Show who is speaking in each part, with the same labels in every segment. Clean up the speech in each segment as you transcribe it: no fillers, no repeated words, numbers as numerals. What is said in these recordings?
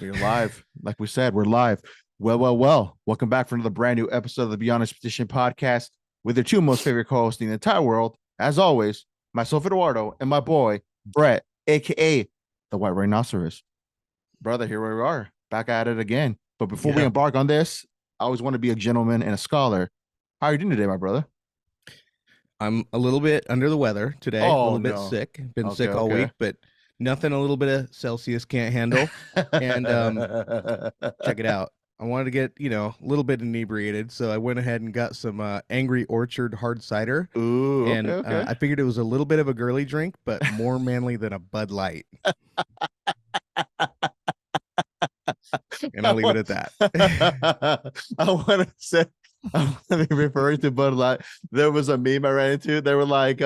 Speaker 1: We're live. Like we said, we're live. Well. Welcome back for another brand new episode of the Beyond Expedition podcast with your two most favorite co-hosts in the entire world. As always, myself, Eduardo, and my boy, Brett, aka the White Rhinoceros. Brother, here we are, back at it again. But before we
Speaker 2: Yeah,
Speaker 1: embark on this, I always want to be a gentleman and a scholar. How are you doing today, my brother?
Speaker 2: I'm a little bit under the weather today, a
Speaker 1: Oh
Speaker 2: little bit
Speaker 1: no.
Speaker 2: sick. Been
Speaker 1: Okay,
Speaker 2: sick all week,
Speaker 1: okay.
Speaker 2: but nothing a little bit of Celsius can't handle. And check it out. I wanted to get, a little bit inebriated, so I went ahead and got some Angry Orchard hard cider.
Speaker 1: Ooh, okay,
Speaker 2: And
Speaker 1: okay.
Speaker 2: I figured it was a little bit of a girly drink, but more manly than a Bud Light. And
Speaker 1: I
Speaker 2: I'll leave it
Speaker 1: want,
Speaker 2: at that.
Speaker 1: I want to say, I want to be referring to Bud Light. There was a meme I ran into. They were like,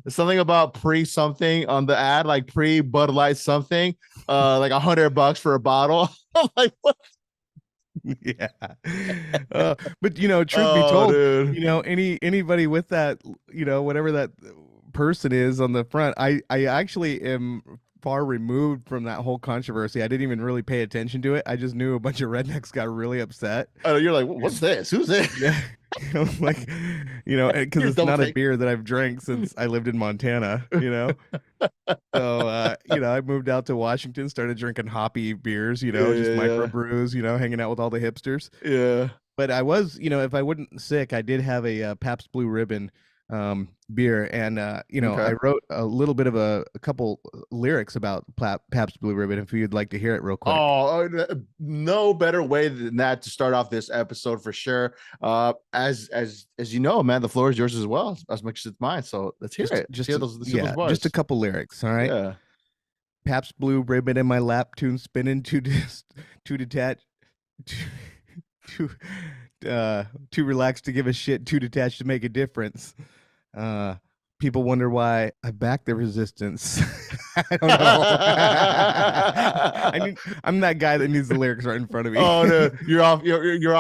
Speaker 1: something about pre something on the ad, like pre Bud Light something, like $100 for a bottle. I'm like, what?
Speaker 2: Yeah. But truth be
Speaker 1: Oh,
Speaker 2: told,
Speaker 1: dude.
Speaker 2: anybody with that, whatever that person is on the front, I actually am far removed from that whole controversy. I didn't even really pay attention to it. I just knew a bunch of rednecks got really upset.
Speaker 1: You're like, what's this? Who's this?
Speaker 2: Yeah. I'm like, because
Speaker 1: You're
Speaker 2: it's
Speaker 1: double
Speaker 2: not a
Speaker 1: take.
Speaker 2: beer that I've drank since I lived in Montana. So, I moved out to Washington, started drinking hoppy beers,
Speaker 1: Yeah,
Speaker 2: just
Speaker 1: yeah,
Speaker 2: microbrews, hanging out with all the hipsters.
Speaker 1: yeah.
Speaker 2: But I was, if I wasn't sick, I did have a Pabst Blue Ribbon beer, and
Speaker 1: Okay.
Speaker 2: I wrote a little bit of a couple lyrics about Pabst Blue Ribbon. If you'd like to hear it real quick.
Speaker 1: No better way than that to start off this episode for sure. As you know, man, the floor is yours as well, as much as it's mine. So let's hear it. Let's hear those
Speaker 2: Just a
Speaker 1: bars.
Speaker 2: couple lyrics. All right.
Speaker 1: Yeah.
Speaker 2: Pabst Blue Ribbon in my lap, tune spinning, too detached, too too relaxed to give a shit, too detached to make a difference. Uh, People wonder why I back the resistance. I don't know. I'm that guy that needs the lyrics right in front of me.
Speaker 1: Oh no, you're off. You're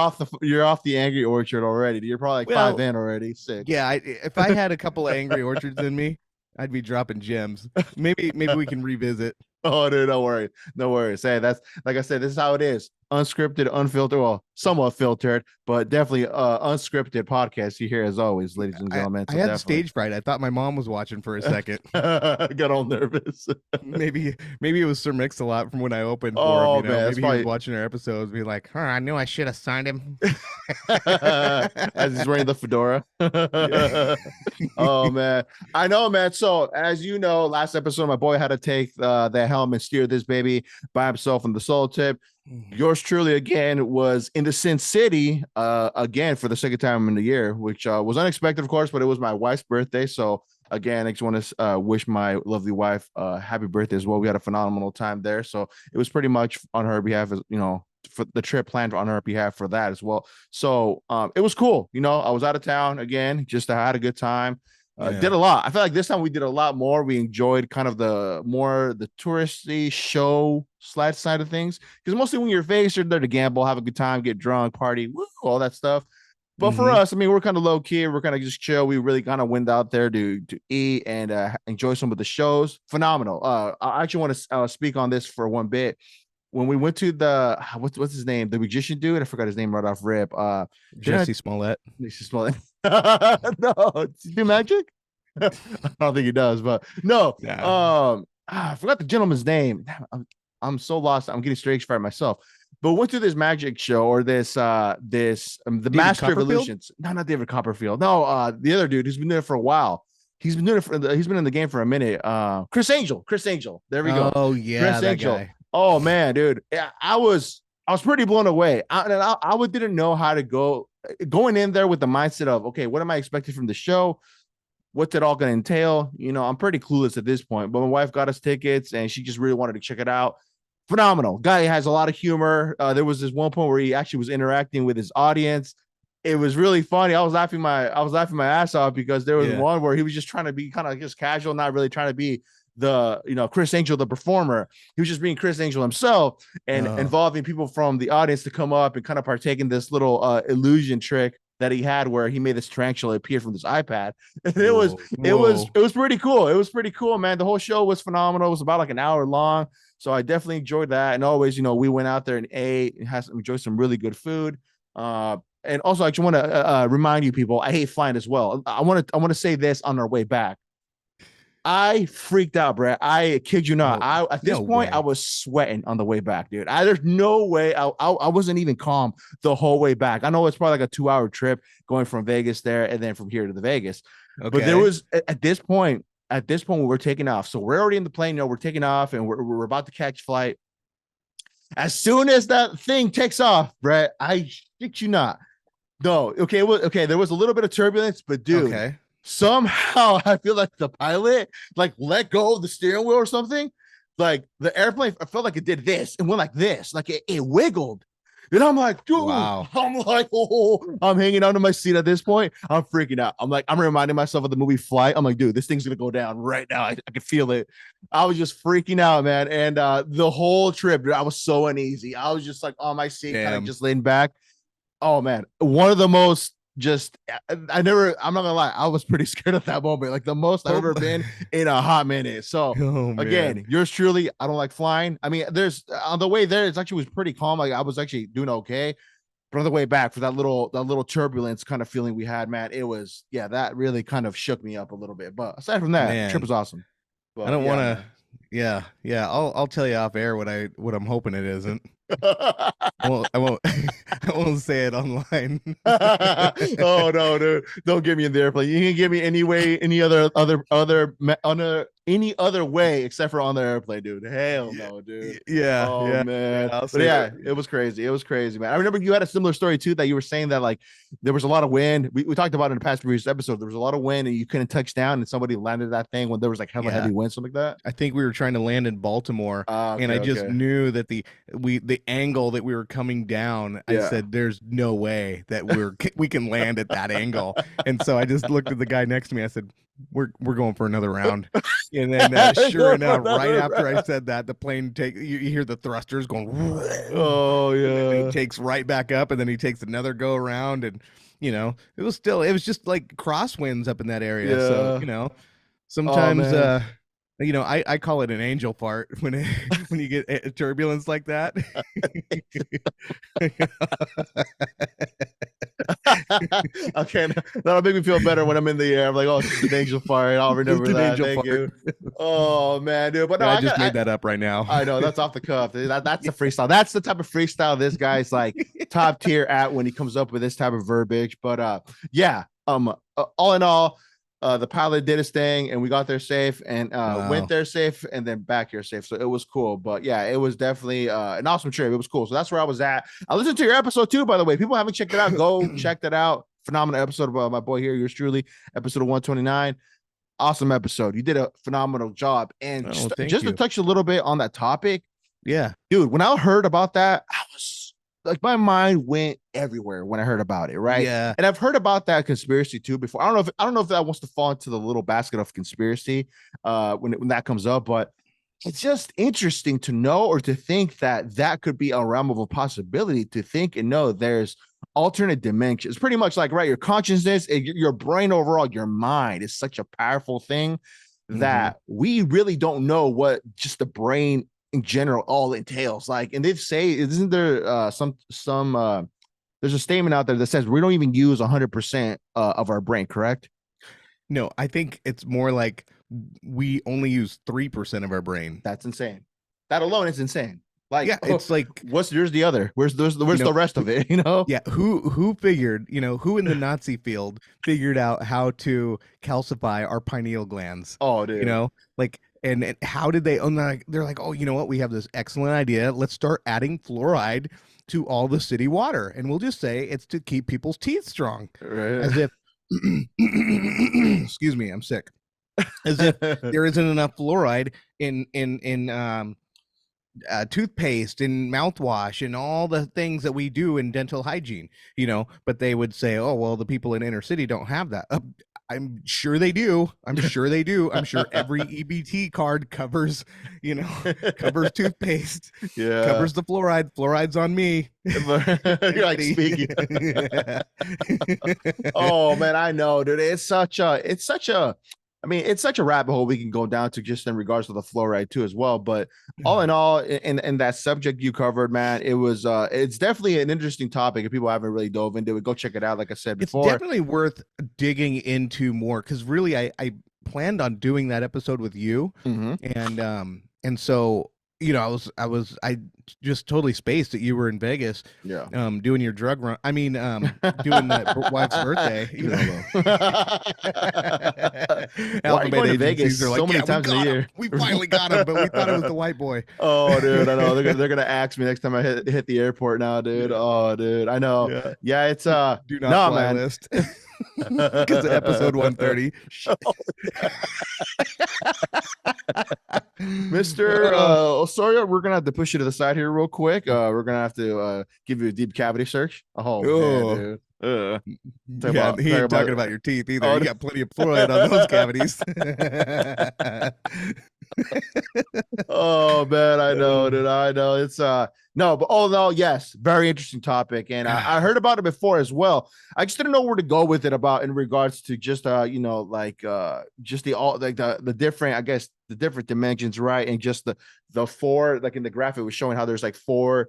Speaker 1: off the Angry Orchard already. You're probably like five
Speaker 2: Well,
Speaker 1: in already. Six.
Speaker 2: yeah. If I had a couple of Angry Orchards in me, I'd be dropping gems. Maybe we can revisit.
Speaker 1: Oh, dude, don't worry. No worries. Hey, that's like I said, this is how it is. Unscripted, unfiltered, well, somewhat filtered, but definitely unscripted podcast you hear as always, ladies and
Speaker 2: I,
Speaker 1: gentlemen.
Speaker 2: I
Speaker 1: So
Speaker 2: had
Speaker 1: definitely
Speaker 2: stage fright. I thought my mom was watching for a second.
Speaker 1: got all nervous.
Speaker 2: Maybe it was Sir Mix-a-Lot from when I opened for him.
Speaker 1: Oh man, that's
Speaker 2: Maybe he was
Speaker 1: probably
Speaker 2: watching our episodes, be like, "I knew I should have signed him."
Speaker 1: as he's wearing the fedora.
Speaker 2: Yeah.
Speaker 1: Oh man, I know, man. So as you know, last episode my boy had to take the helm and steer this baby by himself on the solo tip. Yours truly again was in the Sin City again for the second time in the year, which was unexpected, of course, but it was my wife's birthday. So again, I just want to wish my lovely wife happy birthday as well. We had a phenomenal time there, so it was pretty much on her behalf, as for the trip planned on her behalf for that as well. So it was cool. I was out of town again, just I had a good time. Did
Speaker 2: Yeah.
Speaker 1: a lot. I feel like this time we did a lot more. We enjoyed kind of the touristy show slide side of things, because mostly when you're faced, you're there to gamble, have a good time, get drunk, party, woo, all that stuff. But for
Speaker 2: Mm-hmm.
Speaker 1: us, I mean, we're kind of low key. We're kind of just chill. We really kind of went out there to eat and enjoy some of the shows. Phenomenal. I actually want to speak on this for one bit. When we went to the what's his name, the magician dude, I forgot his name right off rip.
Speaker 2: Jesse Smollett.
Speaker 1: Smollett. No, does he do magic? I don't think he does, but no.
Speaker 2: Yeah.
Speaker 1: I forgot the gentleman's name. I'm so lost. I'm getting straight fright myself. But went to this magic show or the
Speaker 2: David
Speaker 1: Master of
Speaker 2: Copperfield?
Speaker 1: Illusions. No, not David Copperfield. No, the other dude who's been doing it for a while. He's been doing it he's been in the game for a minute. Chris Angel. Chris Angel. There we go.
Speaker 2: Oh yeah,
Speaker 1: Chris
Speaker 2: that
Speaker 1: Angel.
Speaker 2: guy.
Speaker 1: Oh man, dude. Yeah, I was pretty blown away. I didn't know how to going in there with the mindset of, okay, what am I expecting from the show? What's it all going to entail? I'm pretty clueless at this point, but my wife got us tickets and she just really wanted to check it out. Phenomenal guy, has a lot of humor. There was this one point where he actually was interacting with his audience. It was really funny. I was laughing my ass off because there was
Speaker 2: Yeah.
Speaker 1: one where he was just trying to be kind of just casual, not really trying to be the Chris Angel, the performer. He was just being Chris Angel himself and
Speaker 2: Oh,
Speaker 1: involving people from the audience to come up and kind of partake in this little illusion trick that he had where he made this tarantula appear from this iPad. And it was
Speaker 2: whoa,
Speaker 1: it was
Speaker 2: whoa.
Speaker 1: it was pretty cool. It was pretty cool, man. The whole show was phenomenal. It was about like an hour long. So I definitely enjoyed that. And always, we went out there and ate and enjoyed some really good food. And also, I just want to remind you people, I hate flying as well. I want to say this on our way back. I freaked out, Brett. I kid you not.
Speaker 2: Oh,
Speaker 1: I at this
Speaker 2: no
Speaker 1: point I
Speaker 2: way.
Speaker 1: was sweating on the way back, dude. There's no way I wasn't even calm the whole way back. I know it's probably like a 2 hour trip going from Vegas there and then from here to the Vegas, but there
Speaker 2: Okay.
Speaker 1: was at this point. At this point, we're taking off. So we're already in the plane. We're taking off and we're about to catch flight. As soon as that thing takes off, Brett, I shit you not. No, okay, well, okay. There was a little bit of turbulence, but dude,
Speaker 2: Okay.
Speaker 1: somehow I feel like the pilot like let go of the steering wheel or something. Like the airplane, I felt like it did this and went like this, like it wiggled. And I'm like, dude,
Speaker 2: Wow.
Speaker 1: I'm like, oh, I'm hanging onto my seat at this point. I'm freaking out. I'm reminding myself of the movie Flight. I'm like, dude, this thing's gonna go down right now. I can feel it. I was just freaking out, man. And the whole trip, dude, I was so uneasy. I was just like on my seat, kind of
Speaker 2: Damn.
Speaker 1: just leaning back. Oh man, one of the most just I'm not gonna lie, I was pretty scared at that moment, like the most I've ever been in a hot minute. So
Speaker 2: Oh man.
Speaker 1: again, yours truly, I don't like flying. I mean, there's on the way there, it's actually was pretty calm. Like I was actually doing okay. But on the way back for that little turbulence kind of feeling we had, man, it was that really kind of shook me up a little bit. But aside from that, the trip
Speaker 2: Man.
Speaker 1: was awesome.
Speaker 2: I
Speaker 1: But
Speaker 2: don't
Speaker 1: yeah,
Speaker 2: want to.
Speaker 1: man.
Speaker 2: Yeah. I'll tell you off air what I'm hoping it isn't. I won't I won't say it online.
Speaker 1: Oh no, dude! Don't get me in the airplane. You can get me any way, any other way except for on the airplane, dude. Hell
Speaker 2: Yeah,
Speaker 1: no, dude.
Speaker 2: yeah,
Speaker 1: Oh
Speaker 2: yeah, yeah.
Speaker 1: man,
Speaker 2: I'll
Speaker 1: but
Speaker 2: say
Speaker 1: yeah,
Speaker 2: that.
Speaker 1: it was crazy. It was crazy, man. I remember you had a similar story too that you were saying that like there was a lot of wind. We talked about it in the past previous episode. There was a lot of wind and you couldn't touch down, and somebody landed that thing when there was like hella
Speaker 2: Yeah.
Speaker 1: heavy wind, something like that.
Speaker 2: I think we were trying to land in Baltimore, and
Speaker 1: Okay,
Speaker 2: I just
Speaker 1: okay,
Speaker 2: knew that the angle that we were coming down. I
Speaker 1: yeah.
Speaker 2: said, "There's no way that we can land at that angle." And so I just looked at the guy next to me. I said, "We're going for another round." And then, sure enough, right after I said that, the plane you hear the thrusters going,
Speaker 1: Oh
Speaker 2: and then he
Speaker 1: yeah,
Speaker 2: takes right back up, and then he takes another go around, and it was just like crosswinds up in that area. So
Speaker 1: yeah. Oh
Speaker 2: sometimes
Speaker 1: man.
Speaker 2: I call it an angel fart when when you get turbulence like that.
Speaker 1: Okay, that'll make me feel better when I'm in the air. I'm like, oh, it's just an angel fire. I'll
Speaker 2: Just
Speaker 1: remember
Speaker 2: an
Speaker 1: that.
Speaker 2: angel
Speaker 1: Thank
Speaker 2: fart.
Speaker 1: you. Oh man, dude. But no,
Speaker 2: Yeah, I
Speaker 1: I
Speaker 2: just
Speaker 1: got.
Speaker 2: made that up right now.
Speaker 1: I know that's off the cuff. That's a freestyle. That's the type of freestyle this guy's like top tier at when he comes up with this type of verbiage. But yeah. All in all, the pilot did his thing and we got there safe and went
Speaker 2: Wow.
Speaker 1: there safe and then back here safe. So it was cool. But yeah, it was definitely an awesome trip. It was cool. So that's where I was at. I listened to your episode too, by the way. People haven't checked it out. Go check that out. Phenomenal episode of my boy here, yours truly, episode of 129. Awesome episode. You did a phenomenal job. And
Speaker 2: Oh, thank
Speaker 1: just to
Speaker 2: you.
Speaker 1: touch a little bit on that topic,
Speaker 2: Yeah.
Speaker 1: dude, when I heard about that, I was like, my mind went everywhere when I heard about it, right?
Speaker 2: Yeah.
Speaker 1: And I've heard about that conspiracy too before. I don't know if that wants to fall into the little basket of conspiracy when that comes up, but it's just interesting to know or to think that that could be a realm of a possibility to think and know there's alternate dimensions. Pretty much like right, your consciousness, your brain overall, your mind is such a powerful thing
Speaker 2: Hmm.
Speaker 1: that we really don't know what just the brain in general all entails. Like, and they say, isn't there some there's a statement out there that says we don't even use 100% of our brain, correct?
Speaker 2: No, I think it's more like we only use 3% of our brain.
Speaker 1: That's insane. That alone is insane. Like,
Speaker 2: Yeah, it's like,
Speaker 1: where's the other? Where's
Speaker 2: you know,
Speaker 1: the rest of it? You know?
Speaker 2: yeah, who figured, who in the Nazi field figured out how to calcify our pineal glands?
Speaker 1: Oh, dude.
Speaker 2: Like, and how did they? Oh, they're like, oh, you know what? We have this excellent idea. Let's start adding fluoride to all the city water, and we'll just say it's to keep people's teeth strong,
Speaker 1: Right.
Speaker 2: as if, excuse me, I'm sick, as if there isn't enough fluoride in toothpaste and mouthwash and all the things that we do in dental hygiene, but they would say, oh, well, the people in inner city don't have that. I'm sure they do. I'm sure they do. I'm sure every EBT card covers, covers toothpaste,
Speaker 1: Yeah.
Speaker 2: covers the fluoride. Fluoride's on me.
Speaker 1: You're like speaking. Oh man, I know, dude. It's such a I mean, it's such a rabbit hole we can go down to just in regards to the fluoride too as well. But all in all, in that subject you covered, man, it's definitely an interesting topic. If people haven't really dove into it, go check it out. Like I said
Speaker 2: It's
Speaker 1: before.
Speaker 2: definitely worth digging into more because really, I planned on doing that episode with you,
Speaker 1: Mhm.
Speaker 2: and so I just totally spaced that you were in Vegas,
Speaker 1: Yeah.
Speaker 2: doing your drug run. I mean, doing that wife's birthday.
Speaker 1: Why are you
Speaker 2: Alphabet
Speaker 1: going to Vegas
Speaker 2: agencies are
Speaker 1: so
Speaker 2: like,
Speaker 1: many
Speaker 2: yeah, we
Speaker 1: times in a
Speaker 2: got him.
Speaker 1: year?
Speaker 2: We finally got him, but we thought it was the white boy.
Speaker 1: Oh, dude, I know they're gonna ask me next time I hit the airport now, dude.
Speaker 2: Yeah,
Speaker 1: Oh, dude, I know.
Speaker 2: yeah.
Speaker 1: Yeah, it's
Speaker 2: Do not
Speaker 1: no,
Speaker 2: fly
Speaker 1: man.
Speaker 2: list because of episode 130.
Speaker 1: Mr. Osorio, we're gonna have to push you to the side here real quick. We're gonna have to give you a deep cavity search. Oh man,
Speaker 2: Oh,
Speaker 1: dude.
Speaker 2: yeah, he ain't talking about your teeth either. You got plenty of fluoride on those cavities.
Speaker 1: Oh man, I know, dude. I know it's no, but oh no, yes, very interesting topic, and I heard about it before as well. I just didn't know where to go with it about in regards to just like just the all like the different, I guess the different dimensions, right? And just the four, like in the graphic was showing how there's like four,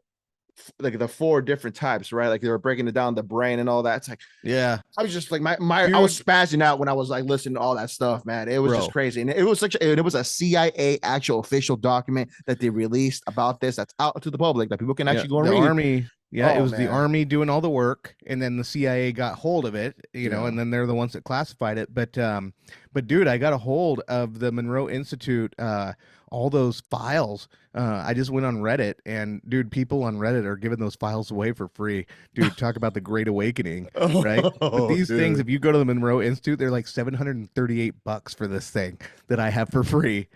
Speaker 1: like the four different types, right? Like they were breaking it down the brain and all that. It's like
Speaker 2: Yeah,
Speaker 1: I was just like I was
Speaker 2: dude,
Speaker 1: spazzing out when I was like listening to all that stuff, man. It was just
Speaker 2: bro.
Speaker 1: crazy, and it was a CIA actual official document that they released about this. That's out to the public that people can
Speaker 2: Yeah,
Speaker 1: actually go and
Speaker 2: the
Speaker 1: read.
Speaker 2: army. Yeah, it
Speaker 1: Oh
Speaker 2: was the
Speaker 1: man,
Speaker 2: army doing all the work, and then the CIA got hold of it,
Speaker 1: yeah.
Speaker 2: and then they're the ones that classified it. But dude, I got a hold of the Monroe Institute, all those files. I just went on Reddit, and dude, people on Reddit are giving those files away for free. Dude, talk about the Great Awakening, right? But
Speaker 1: Oh
Speaker 2: these things,
Speaker 1: dude.
Speaker 2: if you go to the Monroe Institute, they're like $738 for this thing that I have for free.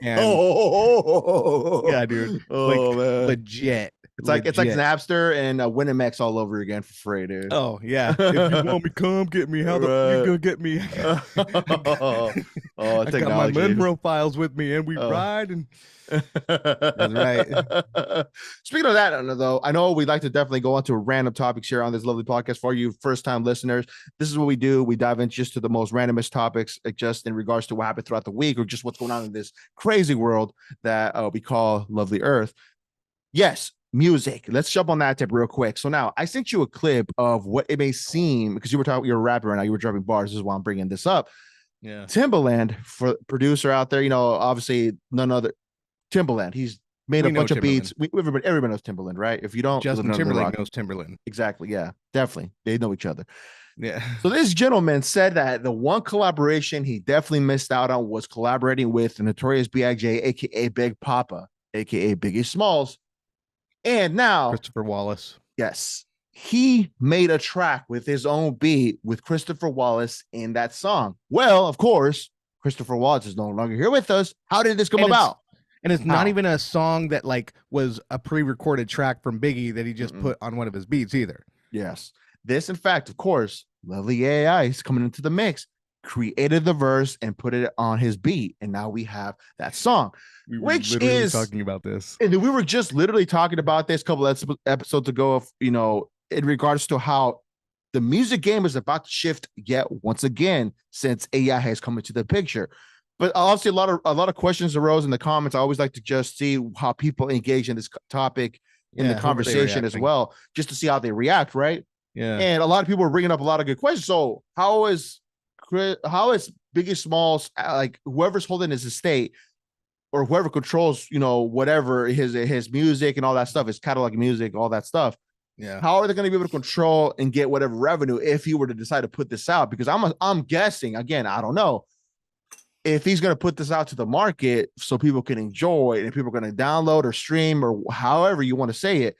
Speaker 2: And
Speaker 1: Oh,
Speaker 2: yeah, dude,
Speaker 1: oh
Speaker 2: like
Speaker 1: man.
Speaker 2: legit,
Speaker 1: It's like
Speaker 2: legit.
Speaker 1: Napster and Winamax all over again for free, dude.
Speaker 2: Oh yeah. If you want me, come get me. How the you
Speaker 1: Right.
Speaker 2: gonna get me? I got,
Speaker 1: Oh,
Speaker 2: I got my
Speaker 1: technology.
Speaker 2: Monroe files with me, and we
Speaker 1: Oh.
Speaker 2: ride. And that's right.
Speaker 1: Speaking of that, though, I know we'd like to definitely go on to random topics here on this lovely podcast for you first time listeners. This is what we do. We dive into just to the most randomest topics, just in regards to what happened throughout the week or just what's going on in this crazy world that we call lovely Earth. Yes, music. Let's jump on that tip real quick. So now I sent you a clip of what it may seem because you're a rapper right now, you were dropping bars. This is why I'm bringing this up.
Speaker 2: Yeah.
Speaker 1: Timbaland, for producer out there, obviously none other Timbaland. He's made
Speaker 2: We
Speaker 1: a
Speaker 2: know
Speaker 1: bunch of
Speaker 2: Timberland.
Speaker 1: beats. Everybody knows Timbaland, right? If you don't, live
Speaker 2: Justin
Speaker 1: under the
Speaker 2: Timberlake
Speaker 1: rock.
Speaker 2: knows Timberland.
Speaker 1: Exactly. Yeah, definitely. They know each other.
Speaker 2: Yeah.
Speaker 1: So this gentleman said that the one collaboration he definitely missed out on was collaborating with the Notorious B.I.G., aka Big Papa, aka Biggie Smalls. And now,
Speaker 2: Christopher Wallace.
Speaker 1: yes, he made a track with his own beat with Christopher Wallace in that song. Well, of course, Christopher Wallace is no longer here with us. How did this come
Speaker 2: And
Speaker 1: about?
Speaker 2: it's not
Speaker 1: How?
Speaker 2: even a song that like was a pre-recorded track from Biggie that he just
Speaker 1: Mm-mm.
Speaker 2: put on one of his beats either.
Speaker 1: Yes. This, in fact, of course, lovely AI is coming into the mix, created the verse and put it on his beat. And now we have that song,
Speaker 2: We were
Speaker 1: which
Speaker 2: literally
Speaker 1: is
Speaker 2: talking about this.
Speaker 1: and we were just literally talking about this a couple of episodes ago of, in regards to how the music game is about to shift yet once again since AI has come into the picture. But obviously, a lot of questions arose in the comments. I always like to just see how people engage in this topic in the
Speaker 2: Yeah, who are they
Speaker 1: conversation as
Speaker 2: reacting?
Speaker 1: well, just to see how they react, right?
Speaker 2: Yeah.
Speaker 1: And a lot of people are bringing up a lot of good questions. So how is Biggie Smalls, like whoever's holding his estate or whoever controls, whatever his music and all that stuff, his catalog music, all that stuff.
Speaker 2: Yeah.
Speaker 1: How are they going to be able to control and get whatever revenue if he were to decide to put this out? Because I'm guessing, again, I don't know if he's going to put this out to the market so people can enjoy it and people are going to download or stream or however you want to say it.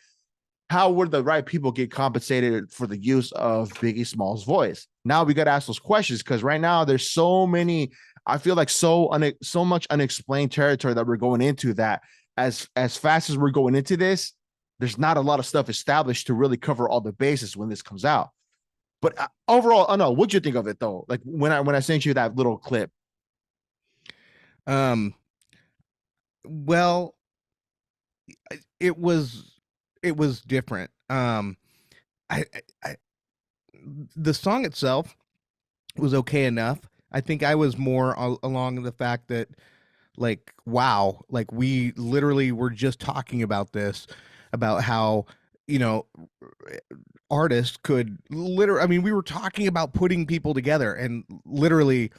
Speaker 1: How would the right people get compensated for the use of Biggie Small's voice? Now we got to ask those questions because right now there's so many. I feel like so much unexplained territory that we're going into. That as fast as we're going into this, there's not a lot of stuff established to really cover all the bases when this comes out. But overall, I know what'd you think of it though. Like when I sent you that little clip.
Speaker 2: Well, it was different. I the song itself was okay enough. I think I was more along the fact that, like, wow, like we literally were just talking about this, about how, you know, artists could literally, I mean, we were talking about putting people together, and literally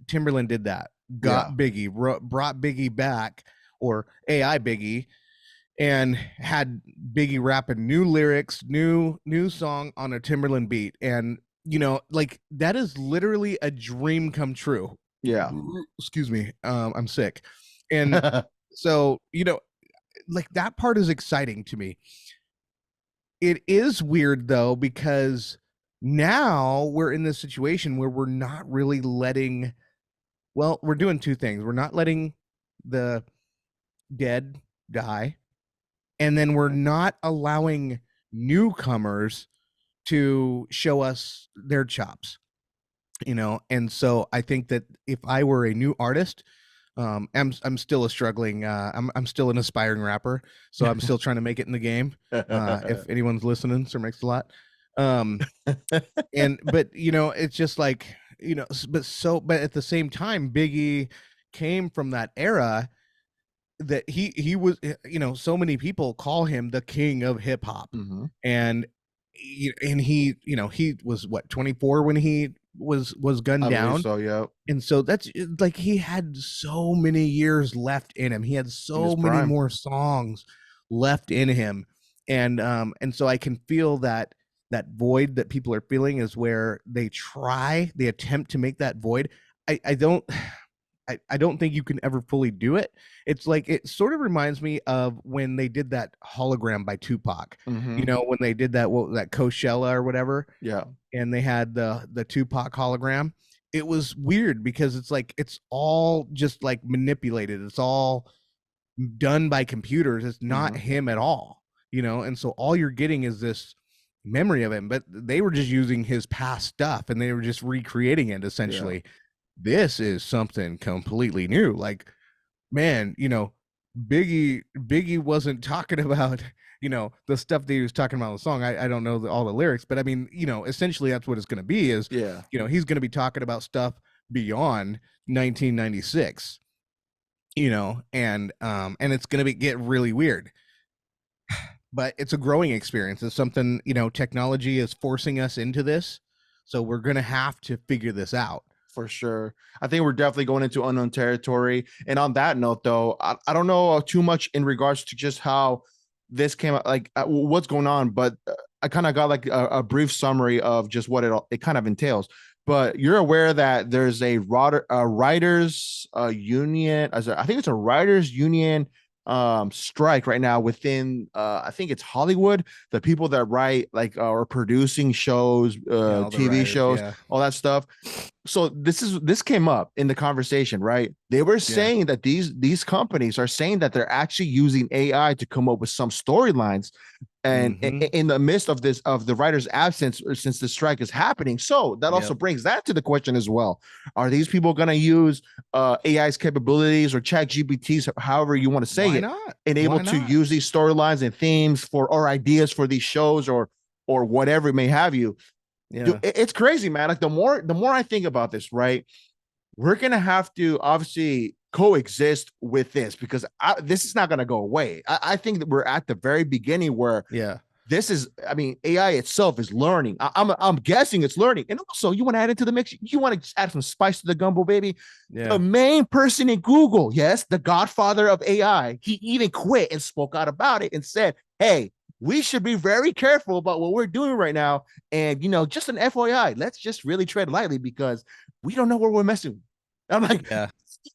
Speaker 2: Timberland did that,
Speaker 1: Yeah.
Speaker 2: got Biggie, brought Biggie back, or AI Biggie, and had Biggie rapping new lyrics, new song on a Timberland beat. And like, that is literally a dream come true.
Speaker 1: Yeah.
Speaker 2: Excuse me, I'm sick. And so, like, that part is exciting to me. It is weird though, because now we're in this situation where we're not really letting, well, we're doing two things. We're not letting the dead die, and then we're not allowing newcomers to show us their chops. And so I think that if I were a new artist, I'm still a struggling, I'm still an aspiring rapper, so I'm still trying to make it in the game. If anyone's listening, Sir Makes a Lot. But it's just like, but at the same time, Biggie came from that era that he was, so many people call him the king of hip hop.
Speaker 1: Mhm.
Speaker 2: And he was what, 24 when he was gunned
Speaker 1: I believe
Speaker 2: down.
Speaker 1: so, yeah.
Speaker 2: And so that's like, he had so many years left in him. He had
Speaker 1: In
Speaker 2: so
Speaker 1: his
Speaker 2: many
Speaker 1: prime.
Speaker 2: more songs left in him. And so I can feel that void that people are feeling is where they attempt to make that void. I don't I don't think you can ever fully do it. It's like, it sort of reminds me of when they did that hologram by Tupac.
Speaker 1: Mhm.
Speaker 2: When they did that, what was that, Coachella or whatever,
Speaker 1: Yeah.
Speaker 2: and they had the Tupac hologram. It was weird because it's like, it's all just like manipulated. It's all done by computers. It's not
Speaker 1: Mhm.
Speaker 2: him at all. And so all you're getting is this memory of him, but they were just using his past stuff and they were just recreating it
Speaker 1: Yeah.
Speaker 2: essentially. This is something completely new. Like, man, Biggie wasn't talking about, the stuff that he was talking about in the song. I don't know all the lyrics, but I mean, essentially that's what it's going to be is,
Speaker 1: Yeah.
Speaker 2: he's going to be talking about stuff beyond 1996, and it's going to get really weird. But it's a growing experience. It's something, technology is forcing us into this. So we're going to have to figure this out.
Speaker 1: For sure. I think we're definitely going into unknown territory. And on that note, though, I don't know too much in regards to just how this came out, like what's going on, but I kind of got like a brief summary of just what it kind of entails. But you're aware that there's a writers union, I think it's a writers union strike right now within I think it's Hollywood, the people that write like are producing shows,
Speaker 2: All the
Speaker 1: TV
Speaker 2: writers,
Speaker 1: shows,
Speaker 2: yeah.
Speaker 1: all that stuff. So this came up in the conversation, right? They were saying that these companies are saying that they're actually using AI to come up with some storylines, and in the midst of this, of the writer's absence, or since the strike is happening. So that also brings that to the question as well: are these people going to use AI's capabilities or Chat GPTs, however you want to say
Speaker 2: Why
Speaker 1: it,
Speaker 2: not?
Speaker 1: and able to use these storylines and themes for, or ideas for these shows, or whatever it may have you? Dude, it's crazy, man. Like the more I think about this, right, we're gonna have to obviously coexist with this, because this is not gonna go away. I think that we're at the very beginning where this is, I mean, AI itself is learning. I'm guessing it's learning. And also, you want to add into the mix, you want to add some spice to the gumbo, baby. The main person in Google, yes, the godfather of AI, he even quit and spoke out about it and said, hey, we should be very careful about what we're doing right now. And, just an FYI, let's just really tread lightly, because we don't know where we're messing with. I'm like,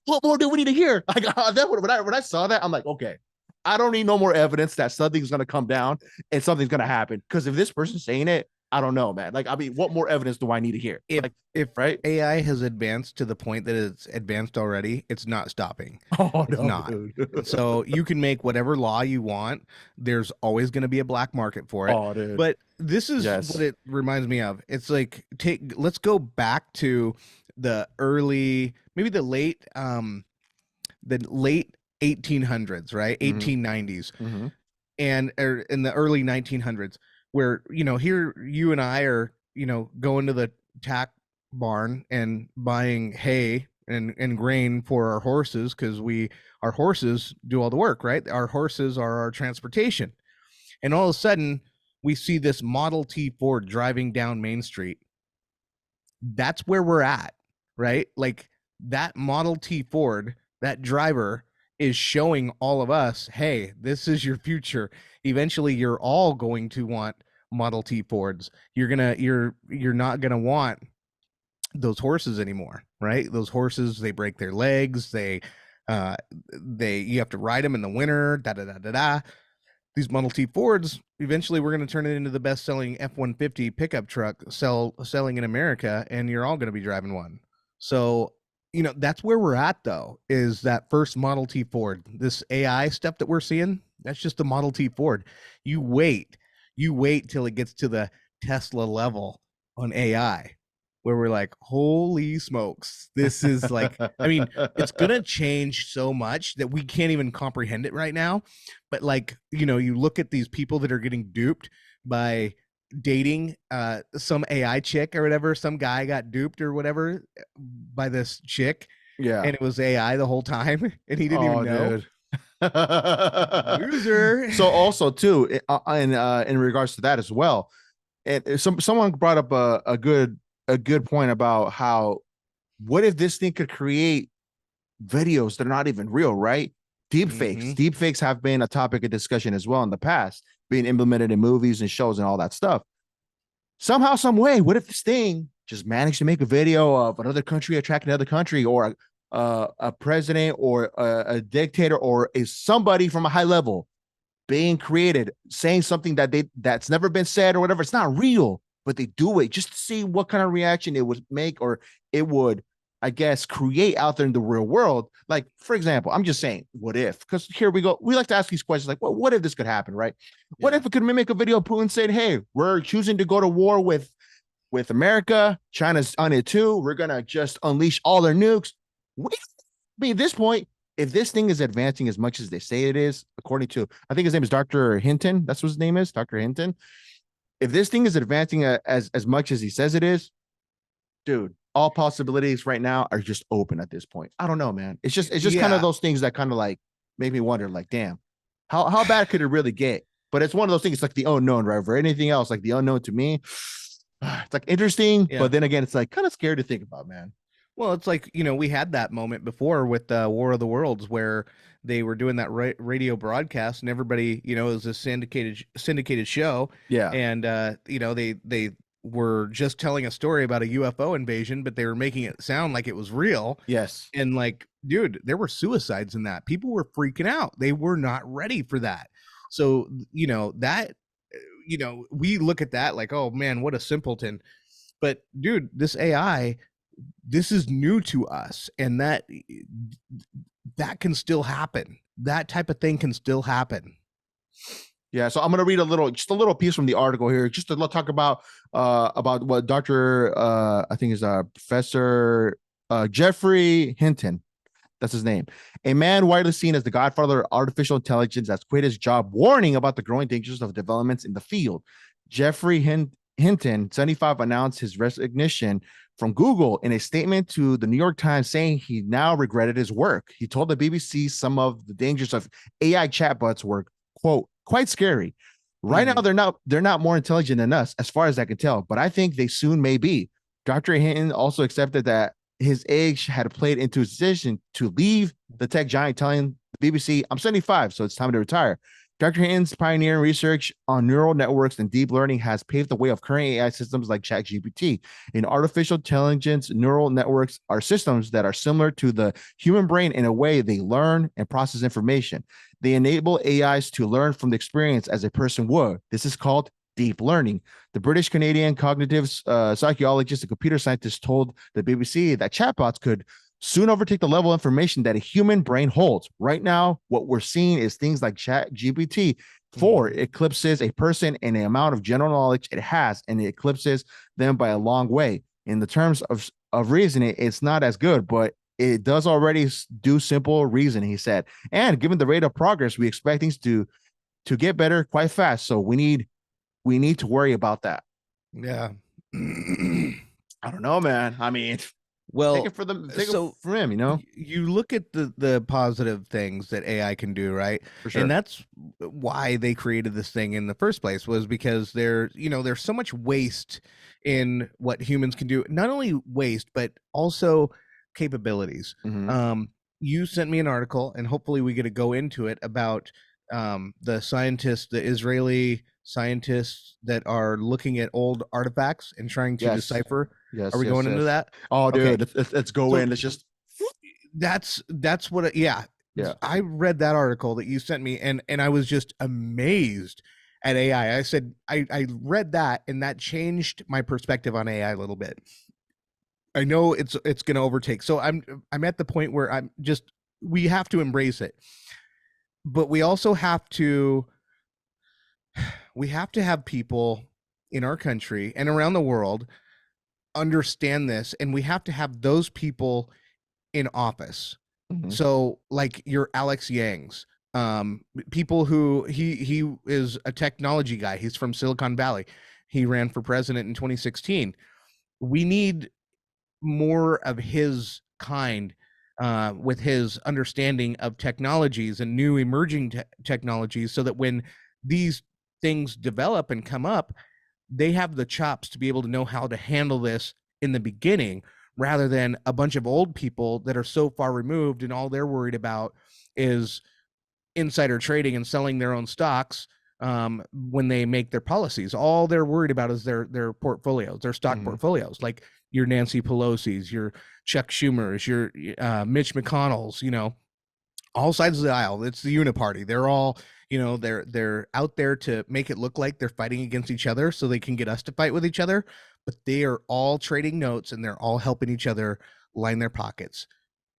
Speaker 1: what more do we need to hear? Like, when I saw that, I'm like, okay, I don't need no more evidence that something's going to come down and something's going to happen. Because if this person's saying it, I don't know, man. Like, I mean, what more evidence do I need to hear?
Speaker 2: If
Speaker 1: right,
Speaker 2: AI has advanced to the point that it's advanced already, it's not stopping.
Speaker 1: Oh,
Speaker 2: it's
Speaker 1: no,
Speaker 2: not.
Speaker 1: dude.
Speaker 2: So you can make whatever law you want. There's always going to be a black market for it.
Speaker 1: Oh, dude.
Speaker 2: But this is what it reminds me of. It's like, let's go back to the early, maybe the late 1800s, right? 1890s. And in the early 1900s, where, here you and I are, going to the barn and buying hay and grain for our horses, because our horses do all the work, right? Our horses are our transportation. And all of a sudden we see this Model T Ford driving down Main Street. That's where we're at, right? Like that Model T Ford, that driver is showing all of us, hey, this is your future. Eventually you're all going to want Model T Fords. You're not gonna want those horses anymore, right? Those horses, they break their legs, uh you have to ride them in the winter, da da da da da. These Model T Fords, eventually we're going to turn it into the best-selling F-150 pickup truck selling in America, and you're all going to be driving one. So, that's where we're at, though, is that first Model T Ford. This AI stuff that we're seeing, that's just the Model T Ford. You wait till it gets to the Tesla level on AI, where we're like, holy smokes, this is like, I mean, it's going to change so much that we can't even comprehend it right now. But like, you look at these people that are getting duped by dating some AI chick or whatever. Some guy got duped or whatever by this chick,
Speaker 1: Yeah.
Speaker 2: and it was AI the whole time, and he didn't even know.
Speaker 1: Dude.
Speaker 2: Loser.
Speaker 1: So also too, in regards to that as well, and someone brought up a good point about how, what if this thing could create videos that are not even real, right? Deep fakes.
Speaker 2: Mhm.
Speaker 1: Deep fakes have been a topic of discussion as well in the past, being implemented in movies and shows and all that stuff. Somehow, some way, what if this thing just managed to make a video of another country attacking another country, or a president or a dictator or somebody from a high level being created saying something that's never been said or whatever? It's not real, but they do it just to see what kind of reaction it would make, or it would, I guess, create out there in the real world. Like, for example, I'm just saying, what if? Because here we go. We like to ask these questions like, well, what if this could happen, right? What if it could mimic a video of Putin saying, hey, we're choosing to go to war with America. China's on it too. We're gonna just unleash all their nukes. I mean, at this point, if this thing is advancing as much as they say it is, according to, I think his name is Dr. Hinton. That's what his name is, Dr. Hinton. If this thing is advancing as much as he says it is, dude, all possibilities right now are just open at this point. I don't know, man. It's just kind of those things that kind of like make me wonder, like, damn, how bad could it really get? But it's one of those things. It's like the unknown, right? For anything else, like the unknown to me, it's like interesting, but then again, it's like kind of scary to think about, man.
Speaker 2: Well, it's like, we had that moment before with War of the Worlds, where they were doing that radio broadcast, and everybody, it was a syndicated show.
Speaker 1: Yeah.
Speaker 2: And, they were just telling a story about a UFO invasion, but they were making it sound like it was real.
Speaker 1: Yes.
Speaker 2: And like, dude, there were suicides in that. People were freaking out. They were not ready for that. So, that, we look at that like, oh man, what a simpleton. But dude, this AI, this is new to us, and that can still happen. That type of thing can still happen.
Speaker 1: Yeah, so I'm gonna read just a little piece from the article here, just to talk about what Dr. I think is Professor Jeffrey Hinton. That's his name. A man widely seen as the godfather of artificial intelligence has quit his job, warning about the growing dangers of developments in the field. Jeffrey Hinton, 75, announced his resignation from Google in a statement to the New York Times, saying he now regretted his work. He told the BBC some of the dangers of AI chatbots were, quote, quite scary. Right now, they're not more intelligent than us, as far as I can tell, but I think they soon may be. Dr. Hinton also accepted that his age had played into his decision to leave the tech giant, telling the BBC, I'm 75, so it's time to retire. Dr. Hinton's pioneering research on neural networks and deep learning has paved the way of current AI systems like ChatGPT. In artificial intelligence, neural networks are systems that are similar to the human brain in a way they learn and process information. They enable AIs to learn from the experience as a person would. This is called deep learning. The British Canadian cognitive psychologist and computer scientist told the BBC that chatbots could soon overtake the level of information that a human brain holds. Right now, what we're seeing is things like ChatGPT 4 eclipses a person in the amount of general knowledge it has, and it eclipses them by a long way. In the terms of reasoning, it's not as good, but it does already do simple reasoning, he said. And given the rate of progress, we expect things to get better quite fast. So we need to worry about that.
Speaker 2: Yeah.
Speaker 1: I don't know, man. I mean, take it
Speaker 2: Well,
Speaker 1: for them, take it
Speaker 2: so
Speaker 1: from him, you know,
Speaker 2: you look at the positive things that AI can do, right?
Speaker 1: for
Speaker 2: And
Speaker 1: sure.
Speaker 2: that's why they created this thing in the first place, was because there's so much waste in what humans can do. Not only waste, but also capabilities.
Speaker 1: Hmm.
Speaker 2: Um, you sent me an article, and hopefully we get to go into it about the scientists, the Israeli scientists that are looking at old artifacts and trying to
Speaker 1: Yes,
Speaker 2: decipher. Are
Speaker 1: yes,
Speaker 2: we
Speaker 1: yes,
Speaker 2: going into
Speaker 1: yes.
Speaker 2: that?
Speaker 1: Oh,
Speaker 2: Okay.
Speaker 1: dude, let's go
Speaker 2: So
Speaker 1: in. Let's just,
Speaker 2: that's what yeah,
Speaker 1: yeah.
Speaker 2: I read that article that you sent me, and I was just amazed at AI. I said I read that, and that changed my perspective on AI a little bit. I know it's going to overtake. So I'm at the point where I'm just, we have to embrace it. But we also have to have people in our country and around the world understand this, and we have to have those people in office.
Speaker 1: Hmm.
Speaker 2: So like your Alex Yangs, people who he is a technology guy. He's from Silicon Valley. He ran for president in 2016. We need more of his kind, with his understanding of technologies and new emerging technologies, so that when these things develop and come up, they have the chops to be able to know how to handle this in the beginning, rather than a bunch of old people that are so far removed and all they're worried about is insider trading and selling their own stocks. When they make their policies, all they're worried about is their portfolios, their stock
Speaker 1: Hmm.
Speaker 2: portfolios, like your Nancy Pelosi's, your Chuck Schumer's, your Mitch McConnell's, all sides of the aisle. It's the uniparty. They're all, they're out there to make it look like they're fighting against each other so they can get us to fight with each other, but they are all trading notes and they're all helping each other line their pockets.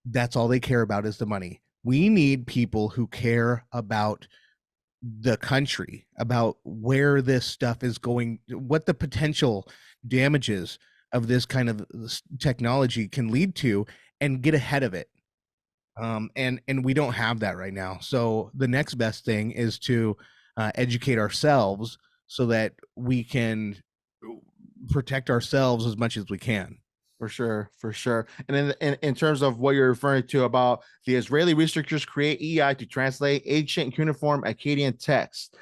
Speaker 2: That's all they care about, is the money. We need people who care about the country, about where this stuff is going, what the potential damages of this kind of technology can lead to, and get ahead of it. And we don't have that right now. So the next best thing is to educate ourselves so that we can protect ourselves as much as we can.
Speaker 1: For sure, for sure. And in terms of what you're referring to about the Israeli researchers create EI to translate ancient cuneiform Akkadian text.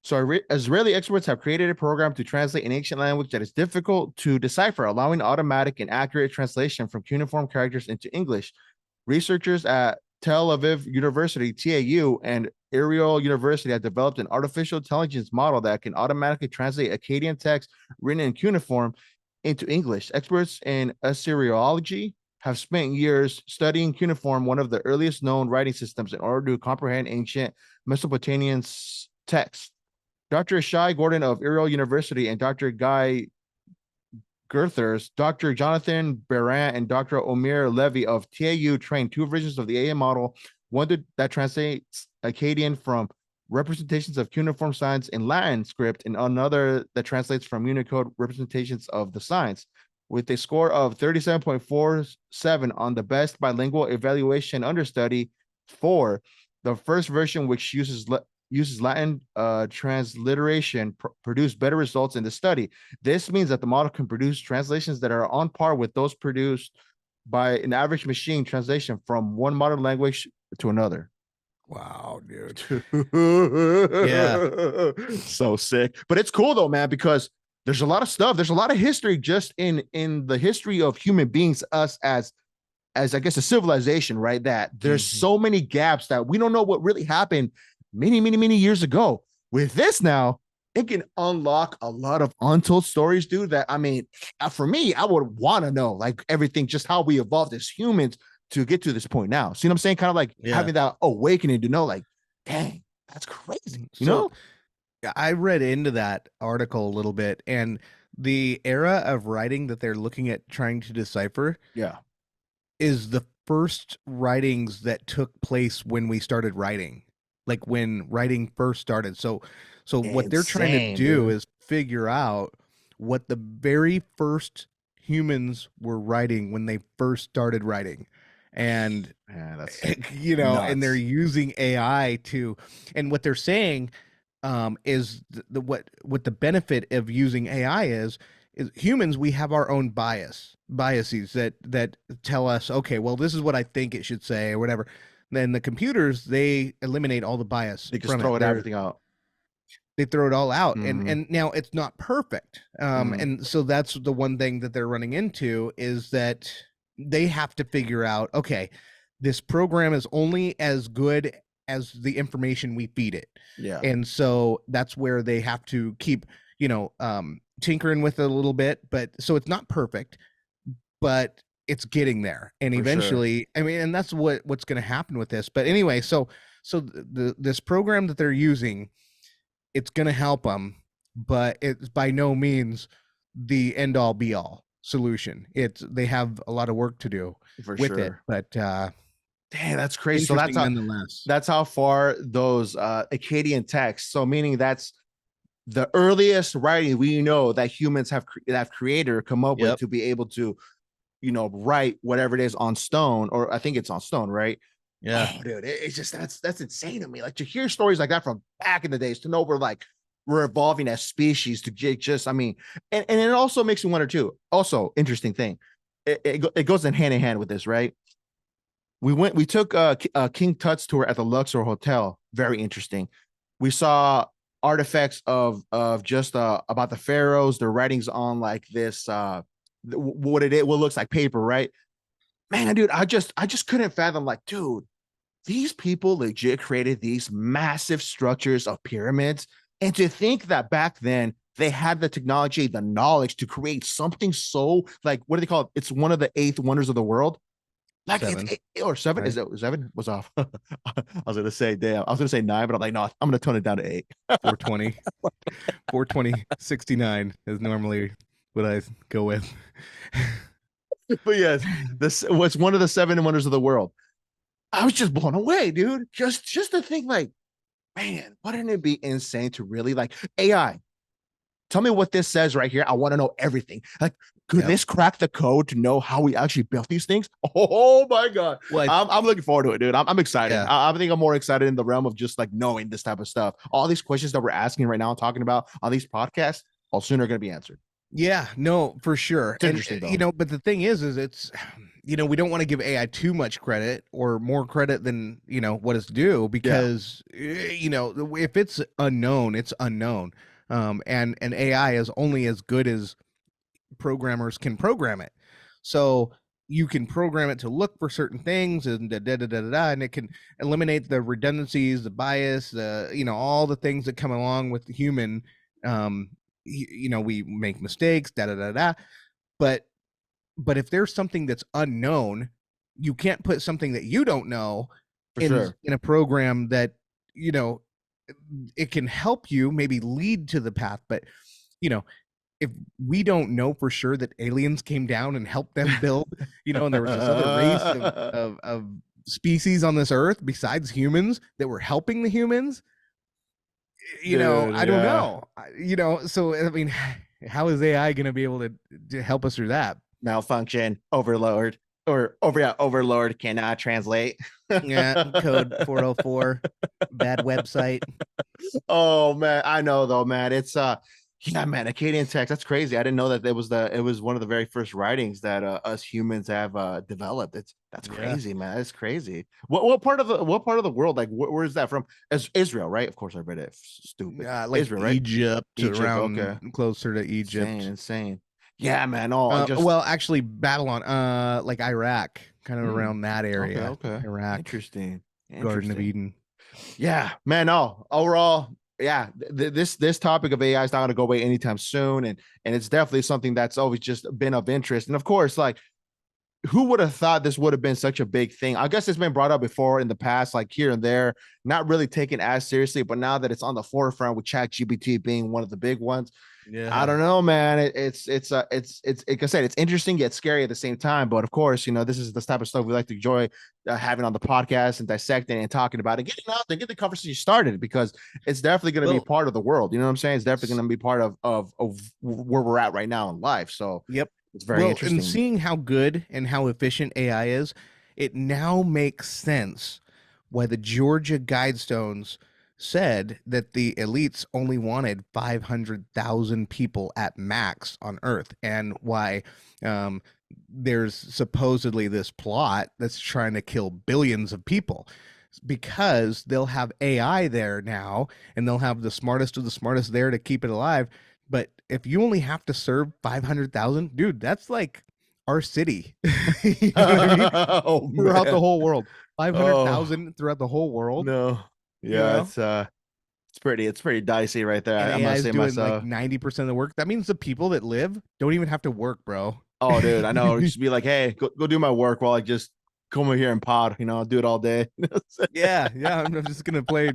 Speaker 1: So Israeli experts have created a program to translate an ancient language that is difficult to decipher, allowing automatic and accurate translation from cuneiform characters into English. Researchers at Tel Aviv University, TAU, and Ariel University have developed an artificial intelligence model that can automatically translate Akkadian text written in cuneiform into English. Experts in Assyriology have spent years studying cuneiform, one of the earliest known writing systems, in order to comprehend ancient Mesopotamian texts. Dr. Shai Gordon of Ariel University and Dr. Guy Gerthers, Dr. Jonathan Beran, and Dr. Omer Levy of TAU trained two versions of the AI model, one that translates Akkadian from representations of cuneiform signs in Latin script, and another that translates from Unicode representations of the signs. With a score of 37.47 on the best bilingual evaluation understudy for the first version, which uses Latin transliteration, produced better results in the study. This means that the model can produce translations that are on par with those produced by an average machine translation from one modern language to another.
Speaker 2: Wow, dude. Yeah.
Speaker 1: So sick. But it's cool though, man, because there's a lot of stuff. There's a lot of history just in the history of human beings, us as I guess a civilization, right? That there's
Speaker 2: Mm-hmm.
Speaker 1: so many gaps that we don't know what really happened many, many, many years ago. With this now, it can unlock a lot of untold stories, dude. That I mean, for me, I would want to know like everything, just how we evolved as humans to get to this point now. See what I'm saying? Kind of like
Speaker 2: Yeah.
Speaker 1: having that awakening to know, like, dang, that's crazy. You
Speaker 2: So
Speaker 1: know?
Speaker 2: I read into that article a little bit, and the era of writing that they're looking at trying to decipher
Speaker 1: Yeah.
Speaker 2: is the first writings that took place when we started writing, like when writing first started. So what they're trying to
Speaker 1: Insane,
Speaker 2: do
Speaker 1: dude.
Speaker 2: is figure out what the very first humans were writing when they first started writing. And
Speaker 1: Man, that's
Speaker 2: and they're
Speaker 1: nuts.
Speaker 2: using AI to, and what they're saying, is what the benefit of using AI is humans, we have our own biases that tell us, okay, well, this is what I think it should say or whatever. Then the computers, they eliminate all the bias
Speaker 1: They just
Speaker 2: from it.
Speaker 1: throw it everything out.
Speaker 2: They throw it all out,
Speaker 1: Mhm.
Speaker 2: and now it's not perfect. And so that's the one thing that they're running into, is that they have to figure out, okay, this program is only as good as the information we feed it.
Speaker 1: Yeah.
Speaker 2: And so that's where they have to keep, tinkering with it a little bit, but so it's not perfect, but it's getting there. And
Speaker 1: For sure.
Speaker 2: eventually, I mean, and that's what's going to happen with this. But anyway, so this program that they're using, it's going to help them, but it's by no means the end all be all solution. They have a lot of work to do
Speaker 1: For
Speaker 2: with it,
Speaker 1: sure.
Speaker 2: but
Speaker 1: Damn, that's crazy. So
Speaker 2: interesting nonetheless.
Speaker 1: that's how far those Akkadian texts. So meaning that's the earliest writing we know that humans have created or come up with
Speaker 2: Yep.
Speaker 1: to be able to, write whatever it is on stone, or I think it's on stone, right?
Speaker 2: Yeah.
Speaker 1: Oh, dude, it's just that's insane to me. Like, to hear stories like that from back in the days, to know we're evolving as species to just, I mean, and it also makes me wonder too. Also, interesting thing, it goes in hand with this, right? We took a King Tut's tour at the Luxor Hotel. Very interesting. We saw artifacts of just about the pharaohs, their writings on like this what looks like paper, right? Man, dude, I just couldn't fathom, like, dude, these people legit created these massive structures of pyramids. And to think that back then they had the technology, the knowledge to create something so, like, what do they call it? It's one of the eighth wonders of the world. Like,
Speaker 2: Seven.
Speaker 1: Or seven? Right. Is it seven? Was off. I was gonna say, damn. I was gonna say nine, but I'm like, no, I'm gonna tone it down to 8.
Speaker 2: 420. 420. 69 is normally what I go with.
Speaker 1: But yes, this was one of the 7 wonders of the world. I was just blown away, dude. Just to think, like, man, wouldn't it be insane to really, like, AI? Tell me what this says right here. I want to know everything. Like, could this crack the code to know how we actually built these things? Oh my god! Well, I'm looking forward to it, dude. I'm excited. Yeah. I think I'm more excited in the realm of just like knowing this type of stuff. All these questions that we're asking right now, talking about on these podcasts, all soon are going to be answered.
Speaker 2: Yeah, no, for sure.
Speaker 1: It's interesting, though.
Speaker 2: But the thing is it's, we don't want to give AI too much credit, or more credit than, what it's due, because, if it's unknown, it's unknown. And AI is only as good as programmers can program it. So you can program it to look for certain things, and and it can eliminate the redundancies, the bias, all the things that come along with the human. We make mistakes, but if there's something that's unknown, you can't put something that you don't know in a program that, it can help you maybe lead to the path. But, if we don't know for sure that aliens came down and helped them build, and there was this other race of species on this earth besides humans that were helping the humans, I don't know, so I mean, how is AI going to be able to help us through that?
Speaker 1: Malfunction, overload, overlord cannot translate.
Speaker 2: Yeah, code 404, bad website.
Speaker 1: Oh man, I know though, man. It's yeah, man, Akkadian text. That's crazy. I didn't know that it was one of the very first writings that us humans have developed. That's crazy, man. That's crazy. What part of the world? Like, where is that from? As Israel, right? Of course, I read it. Stupid.
Speaker 2: Like
Speaker 1: Israel, right?
Speaker 2: Egypt, around closer to Egypt.
Speaker 1: Insane. Yeah, man.
Speaker 2: Well, actually, Babylon, like Iraq, kind of around that area.
Speaker 1: Okay.
Speaker 2: Iraq.
Speaker 1: Interesting.
Speaker 2: Garden of Eden.
Speaker 1: Yeah, man. No, overall, yeah, this topic of AI is not going to go away anytime soon, and it's definitely something that's always just been of interest. And of course, like, who would have thought this would have been such a big thing? I guess it's been brought up before in the past, like here and there, not really taken as seriously. But now that it's on the forefront, with ChatGPT being one of the big ones, I don't know, man. It's like I said, it's interesting yet scary at the same time. But of course, this is the type of stuff we like to enjoy having on the podcast and dissecting and talking about it, getting out there, get the conversation started, because it's definitely going to be part of the world. You know what I'm saying? It's definitely going to be part of where we're at right now in life. So
Speaker 2: yep.
Speaker 1: It's very interesting.
Speaker 2: And seeing how good and how efficient AI is, it now makes sense why the Georgia Guidestones said that the elites only wanted 500,000 people at max on Earth, and why um, there's supposedly this plot that's trying to kill billions of people because they'll have AI there now, and they'll have the smartest of the smartest there to keep it alive. But if you only have to serve 500,000, dude, that's like our city. You know what I mean?
Speaker 1: Oh
Speaker 2: Throughout the
Speaker 1: man.
Speaker 2: whole world.
Speaker 1: Oh
Speaker 2: 500,000 throughout the whole world,
Speaker 1: no.
Speaker 2: you
Speaker 1: Yeah,
Speaker 2: know?
Speaker 1: it's pretty dicey right there.
Speaker 2: And
Speaker 1: I
Speaker 2: AI
Speaker 1: must
Speaker 2: is
Speaker 1: say
Speaker 2: doing like
Speaker 1: myself.
Speaker 2: 90% of the work. That means the people that live don't even have to work, bro.
Speaker 1: Oh, dude, I know. Just be like, hey, go do my work while I just come over here and pod. I'll do it all day.
Speaker 2: Yeah, yeah. I'm just gonna play,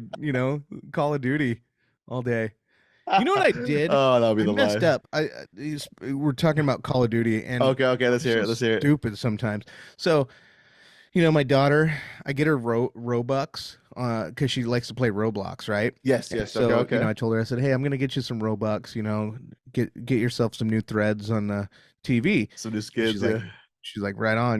Speaker 2: Call of Duty all day. You know what I did?
Speaker 1: Oh, that'll be
Speaker 2: I
Speaker 1: the
Speaker 2: messed
Speaker 1: life.
Speaker 2: up. We're talking about Call of Duty, and
Speaker 1: Okay, let's
Speaker 2: I'm
Speaker 1: hear
Speaker 2: so
Speaker 1: it. Let's hear it.
Speaker 2: stupid sometimes. So, my daughter, I get her Robux because she likes to play Roblox, right?
Speaker 1: Yes,
Speaker 2: And
Speaker 1: yes. Okay,
Speaker 2: so,
Speaker 1: okay.
Speaker 2: I told her, I said, hey, I'm gonna get you some Robux. Get yourself some new threads on the TV.
Speaker 1: Some new
Speaker 2: And
Speaker 1: skids, yeah.
Speaker 2: she's like, right on.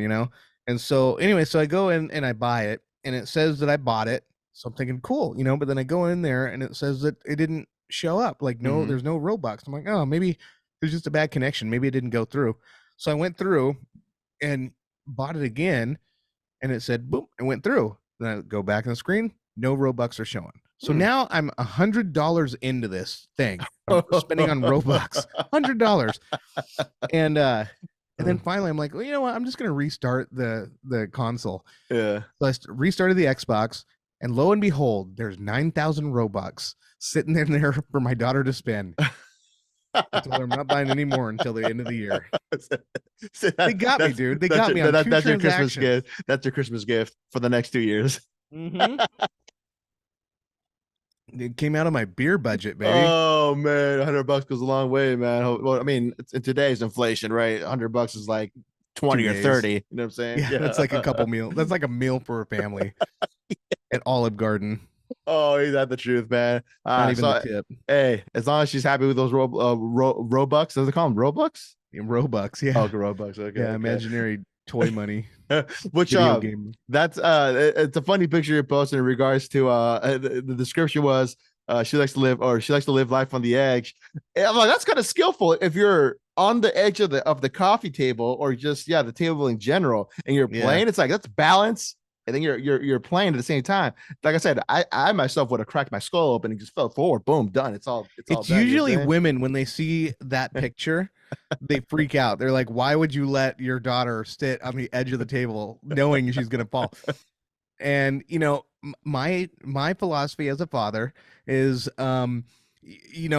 Speaker 2: And so, anyway, so I go in and I buy it, and it says that I bought it. So I'm thinking, cool. But then I go in there and it says that it didn't show up. Like, no,
Speaker 1: Hmm.
Speaker 2: there's no Robux. I'm like, oh, maybe there's just a bad connection. Maybe it didn't go through. So I went through and bought it again, and it said, boom, it went through. Then I go back on the screen, no Robux are showing. So
Speaker 1: Hmm.
Speaker 2: now I'm $100 into this thing. I'm spending on Robux, $100. And then finally I'm like, well, you know what? I'm just gonna restart the console.
Speaker 1: Yeah.
Speaker 2: So I restarted the Xbox, and lo and behold, there's 9,000 Robux sitting in there for my daughter to spend. I told her I'm not buying any more until the end of the year.
Speaker 1: So
Speaker 2: They got me,
Speaker 1: that's
Speaker 2: dude. They got me on two
Speaker 1: that's your Christmas
Speaker 2: transactions.
Speaker 1: gift. That's your Christmas gift for the next 2 years.
Speaker 2: Mm-hmm. It came out of my beer budget, baby.
Speaker 1: Oh man, $100 goes a long way, man. Well, I mean, in today's inflation, right? $100 is like 20 or
Speaker 2: $2.
Speaker 1: 30. You know what I'm saying?
Speaker 2: Yeah, that's like a
Speaker 1: Yeah.
Speaker 2: couple meal. That's like a meal for a family at Olive Garden.
Speaker 1: Oh, he's at the truth, man.
Speaker 2: Not even the
Speaker 1: So
Speaker 2: tip.
Speaker 1: hey, as long as she's happy with those Robux, does they call them Robux?
Speaker 2: In Robux,
Speaker 1: Oh,
Speaker 2: yeah.
Speaker 1: okay, Robux. Okay,
Speaker 2: Yeah,
Speaker 1: okay.
Speaker 2: imaginary toy money.
Speaker 1: Which
Speaker 2: Video game.
Speaker 1: that's it's a funny picture you posted in regards to the description was she likes to live life on the edge. And I'm like, that's kind of skillful if you're on the edge of the coffee table, or just the table in general, and you're
Speaker 2: Yeah.
Speaker 1: playing. It's like that's balance. And then you're playing at the same time. Like I said, I myself would have cracked my skull open and just fell forward. Boom, done. It's all
Speaker 2: It's
Speaker 1: done. You know what
Speaker 2: usually
Speaker 1: I'm saying?
Speaker 2: women when they see that picture, they freak out. They're like, "Why would you let your daughter sit on the edge of the table knowing she's going to fall?" And my philosophy as a father is you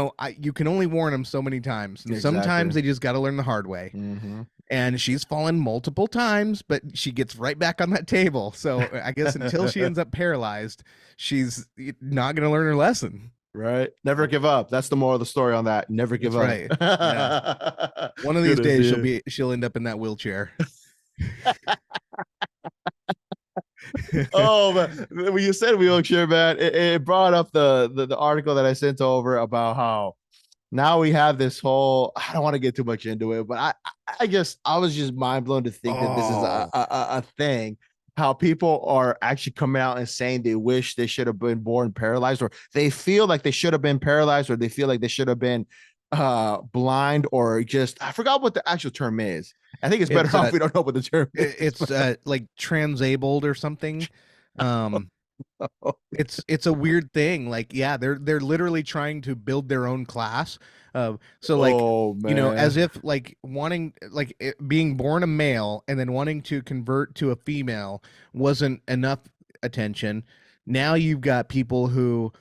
Speaker 2: can only warn them so many times, and
Speaker 1: Exactly.
Speaker 2: sometimes they just got to learn the hard way.
Speaker 1: Mm-hmm.
Speaker 2: And she's fallen multiple times, but she gets right back on that table. So I guess until she ends up paralyzed, she's not going to learn her lesson.
Speaker 1: Right. Never give up. That's the moral of the story on that. Never give
Speaker 2: That's
Speaker 1: up.
Speaker 2: right. Yeah. One of these
Speaker 1: Good to
Speaker 2: days
Speaker 1: see.
Speaker 2: she'll end up in that wheelchair.
Speaker 1: Oh, but when you said wheelchair, man, it brought up the article that I sent over about how now we have this whole. I don't want to get too much into it, but I was just mind blown to think that this is
Speaker 2: Oh,
Speaker 1: a thing. How people are actually coming out and saying they wish they should have been born paralyzed, or they feel like they should have been paralyzed, or they feel like they should have been blind, or just I forgot what the actual term is. I think it's better
Speaker 2: it's
Speaker 1: off we don't know what the term is.
Speaker 2: it's like transabled or something. Um it's a weird thing. Like, yeah, they're literally trying to build their own class. So like,
Speaker 1: Oh
Speaker 2: as
Speaker 1: man.
Speaker 2: if like wanting like being born a male and then wanting to convert to a female wasn't enough attention. Now you've got people who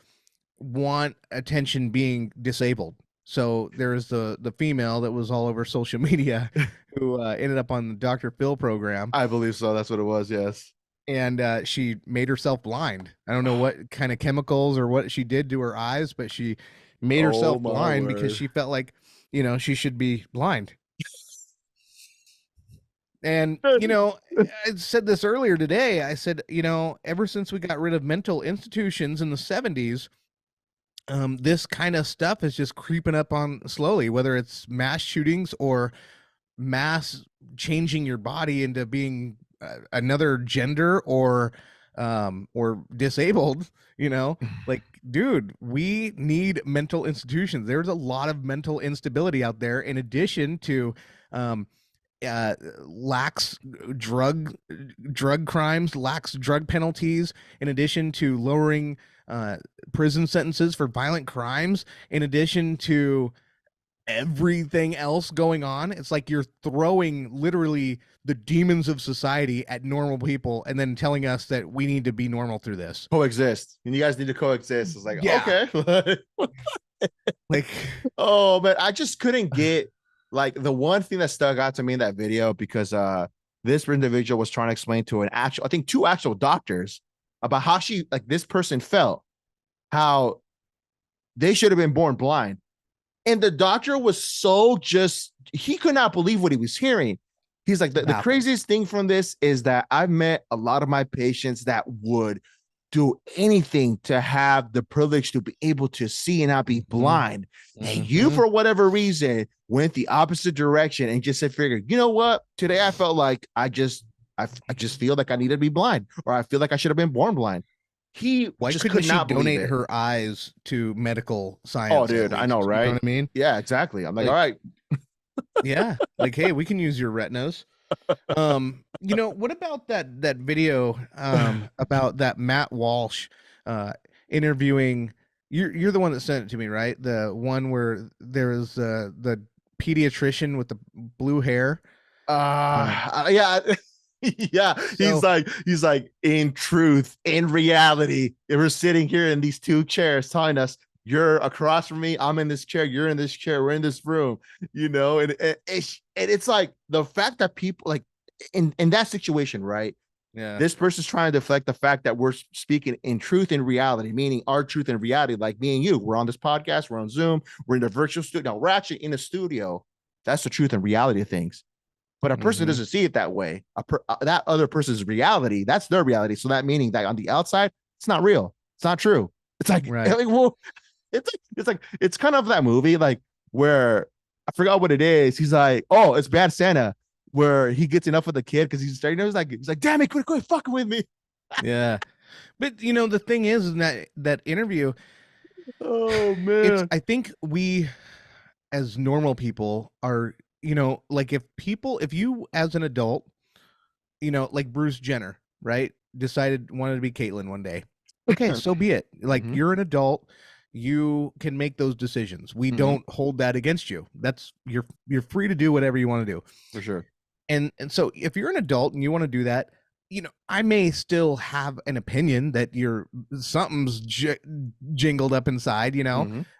Speaker 2: want attention being disabled. So there's the female that was all over social media who ended up on the Dr. Phil program,
Speaker 1: I believe so. That's what it was. Yes.
Speaker 2: and she made herself blind. I don't know what kind of chemicals or what she did to her eyes, but she made
Speaker 1: Oh
Speaker 2: herself
Speaker 1: my
Speaker 2: blind because
Speaker 1: word.
Speaker 2: she felt like, she should be blind. And, I said this earlier today. I said, ever since we got rid of mental institutions in the 70s, this kind of stuff is just creeping up on slowly, whether it's mass shootings or mass changing your body into being another gender, or or disabled, like, dude, we need mental institutions. There's a lot of mental instability out there, in addition to um, lax drug crimes, lax drug penalties, in addition to lowering prison sentences for violent crimes, in addition to everything else going on. It's like you're throwing literally the demons of society at normal people and then telling us that we need to be normal through this.
Speaker 1: Coexist. And you guys need to coexist. It's like,
Speaker 2: Yeah.
Speaker 1: okay.
Speaker 2: Like,
Speaker 1: oh, man, I just couldn't get like the one thing that stuck out to me in that video because this individual was trying to explain to I think two actual doctors about how this person felt, how they should have been born blind. And the doctor was he could not believe what he was hearing. He's like, the craziest thing from this is that I've met a lot of my patients that would do anything to have the privilege to be able to see and not be blind. And you, for whatever reason, went the opposite direction and just said, figured, you know what? Today I felt like I just feel like I need to be blind, or I feel like I should have been born blind.
Speaker 2: Why
Speaker 1: just
Speaker 2: couldn't
Speaker 1: could not
Speaker 2: she donate
Speaker 1: it.
Speaker 2: her eyes to medical science?
Speaker 1: Oh, dude, I know, right?
Speaker 2: You know what I mean?
Speaker 1: Yeah, exactly. I'm like, all right.
Speaker 2: Yeah. Like, hey, we can use your retinas. What about that video about that Matt Walsh interviewing? You're the one that sent it to me, right? The one where there was the pediatrician with the blue hair.
Speaker 1: Yeah. Yeah, so, he's like, in truth, in reality, if we're sitting here in these two chairs telling us you're across from me, I'm in this chair, you're in this chair, we're in this room, and it's like the fact that people like in that situation, right?
Speaker 2: Yeah,
Speaker 1: this person's trying to deflect the fact that we're speaking in truth and reality, meaning our truth and reality, like me and you, we're on this podcast, we're on Zoom, we're in a virtual studio. Now we're actually in a studio. That's the truth and reality of things. But a person doesn't see it that way. That other person's reality, that's their reality. So that meaning that on the outside, it's not real. It's not true. It's like,
Speaker 2: right.
Speaker 1: It's kind of that movie, like where I forgot what it is. He's like, oh, it's Bad Santa, where he gets enough of the kid because he's like, damn it, quit fucking with me.
Speaker 2: Yeah. But the thing is in that interview,
Speaker 1: oh man,
Speaker 2: I think we as normal people are, like if you as an adult, like Bruce Jenner, right, wanted to be Caitlyn one day. Okay, so be it. Like, you're an adult, you can make those decisions. We don't hold that against you. That's you're free to do whatever you want to do.
Speaker 1: For sure.
Speaker 2: And so if you're an adult and you want to do that, I may still have an opinion that something's jingled up inside,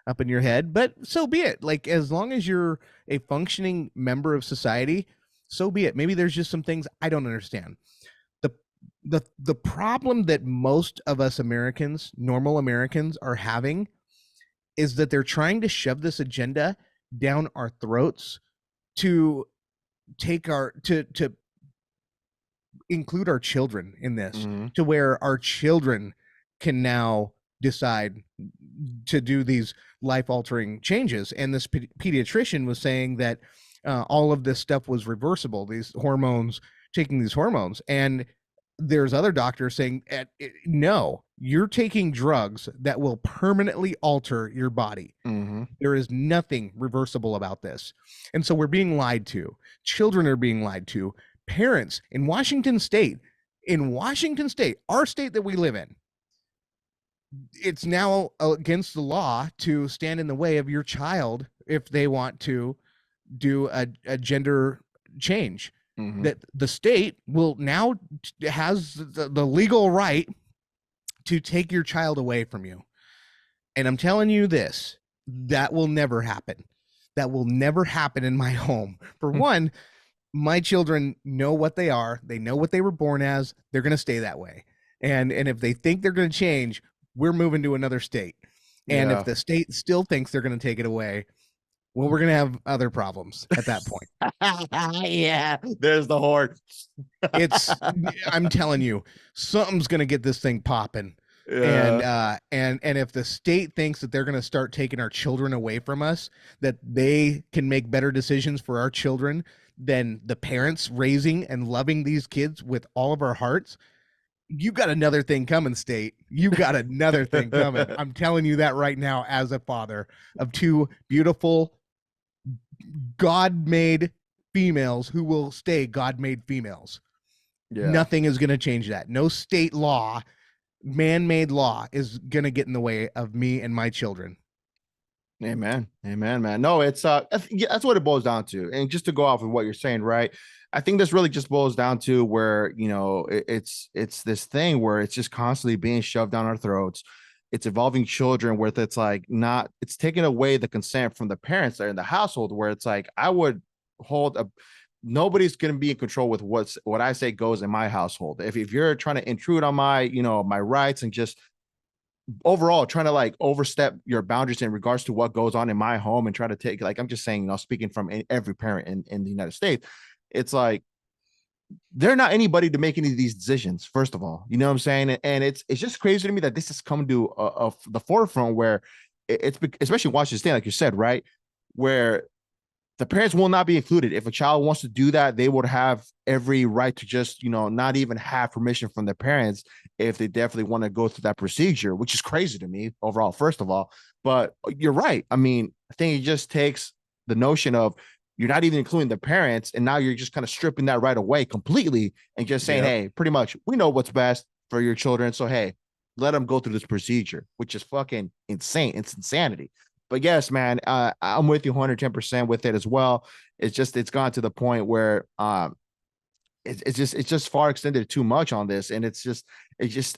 Speaker 2: up in your head, but so be it. Like, as long as you're a functioning member of society, so be it. Maybe there's just some things I don't understand. The problem that most of us Americans, normal Americans, are having is that they're trying to shove this agenda down our throats to take to include our children in this, to where our children can now decide to do these life-altering changes. And this pediatrician was saying that all of this stuff was reversible, taking these hormones. And there's other doctors saying, no, you're taking drugs that will permanently alter your body. There is nothing reversible about this. And so we're being lied to. Children are being lied to. Parents in Washington State, our state that we live in, it's now against the law to stand in the way of your child if they want to do a gender change. That the state will now has the legal right to take your child away from you. And I'm telling you this, that will never happen. That will never happen in my home. For one, my children know what they are. They know what they were born as. They're going to stay that way. And if they think they're going to change, we're moving to another state. And if the state still thinks they're going to take it away, well, we're going to have other problems at that point.
Speaker 1: Yeah, there's the horde.
Speaker 2: I'm telling you, something's going to get this thing popping. Yeah. And if the state thinks that they're going to start taking our children away from us, that they can make better decisions for our children than the parents raising and loving these kids with all of our hearts, You got another thing coming, state. You got another thing coming. I'm telling you that right now as a father of two beautiful God-made females who will stay God-made females.
Speaker 1: Yeah.
Speaker 2: Nothing is going to change that. No state law, man-made law is going to get in the way of me and my children.
Speaker 1: Amen. Amen, man. No, it's that's what it boils down to. And just to go off of what you're saying, right? I think this really just boils down to where, it's this thing where it's just constantly being shoved down our throats. It's involving children where it's like not, it's taking away the consent from the parents that are in the household, where it's like I would hold a, nobody's going to be in control with what I say goes in my household. If you're trying to intrude on my, my rights and just overall trying to like overstep your boundaries in regards to what goes on in my home and try to take, like, I'm just saying, speaking from every parent in the United States, it's like they're not anybody to make any of these decisions, first of all. You know what I'm saying? And it's just crazy to me that this has come to the forefront where it's especially Washington State, like you said, right, where the parents will not be included. If a child wants to do that, they would have every right to just, not even have permission from their parents if they definitely want to go through that procedure, which is crazy to me overall, first of all. But you're right. I mean, I think it just takes the notion of you're not even including the parents, and now you're just kind of stripping that right away completely and just saying,
Speaker 2: Yep.
Speaker 1: hey, pretty much we know what's best for your children. So, hey, let them go through this procedure, which is fucking insane. It's insanity. But yes, man, I'm with you 110% with it as well. It's gone to the point where it's just far extended too much on this, and it's I just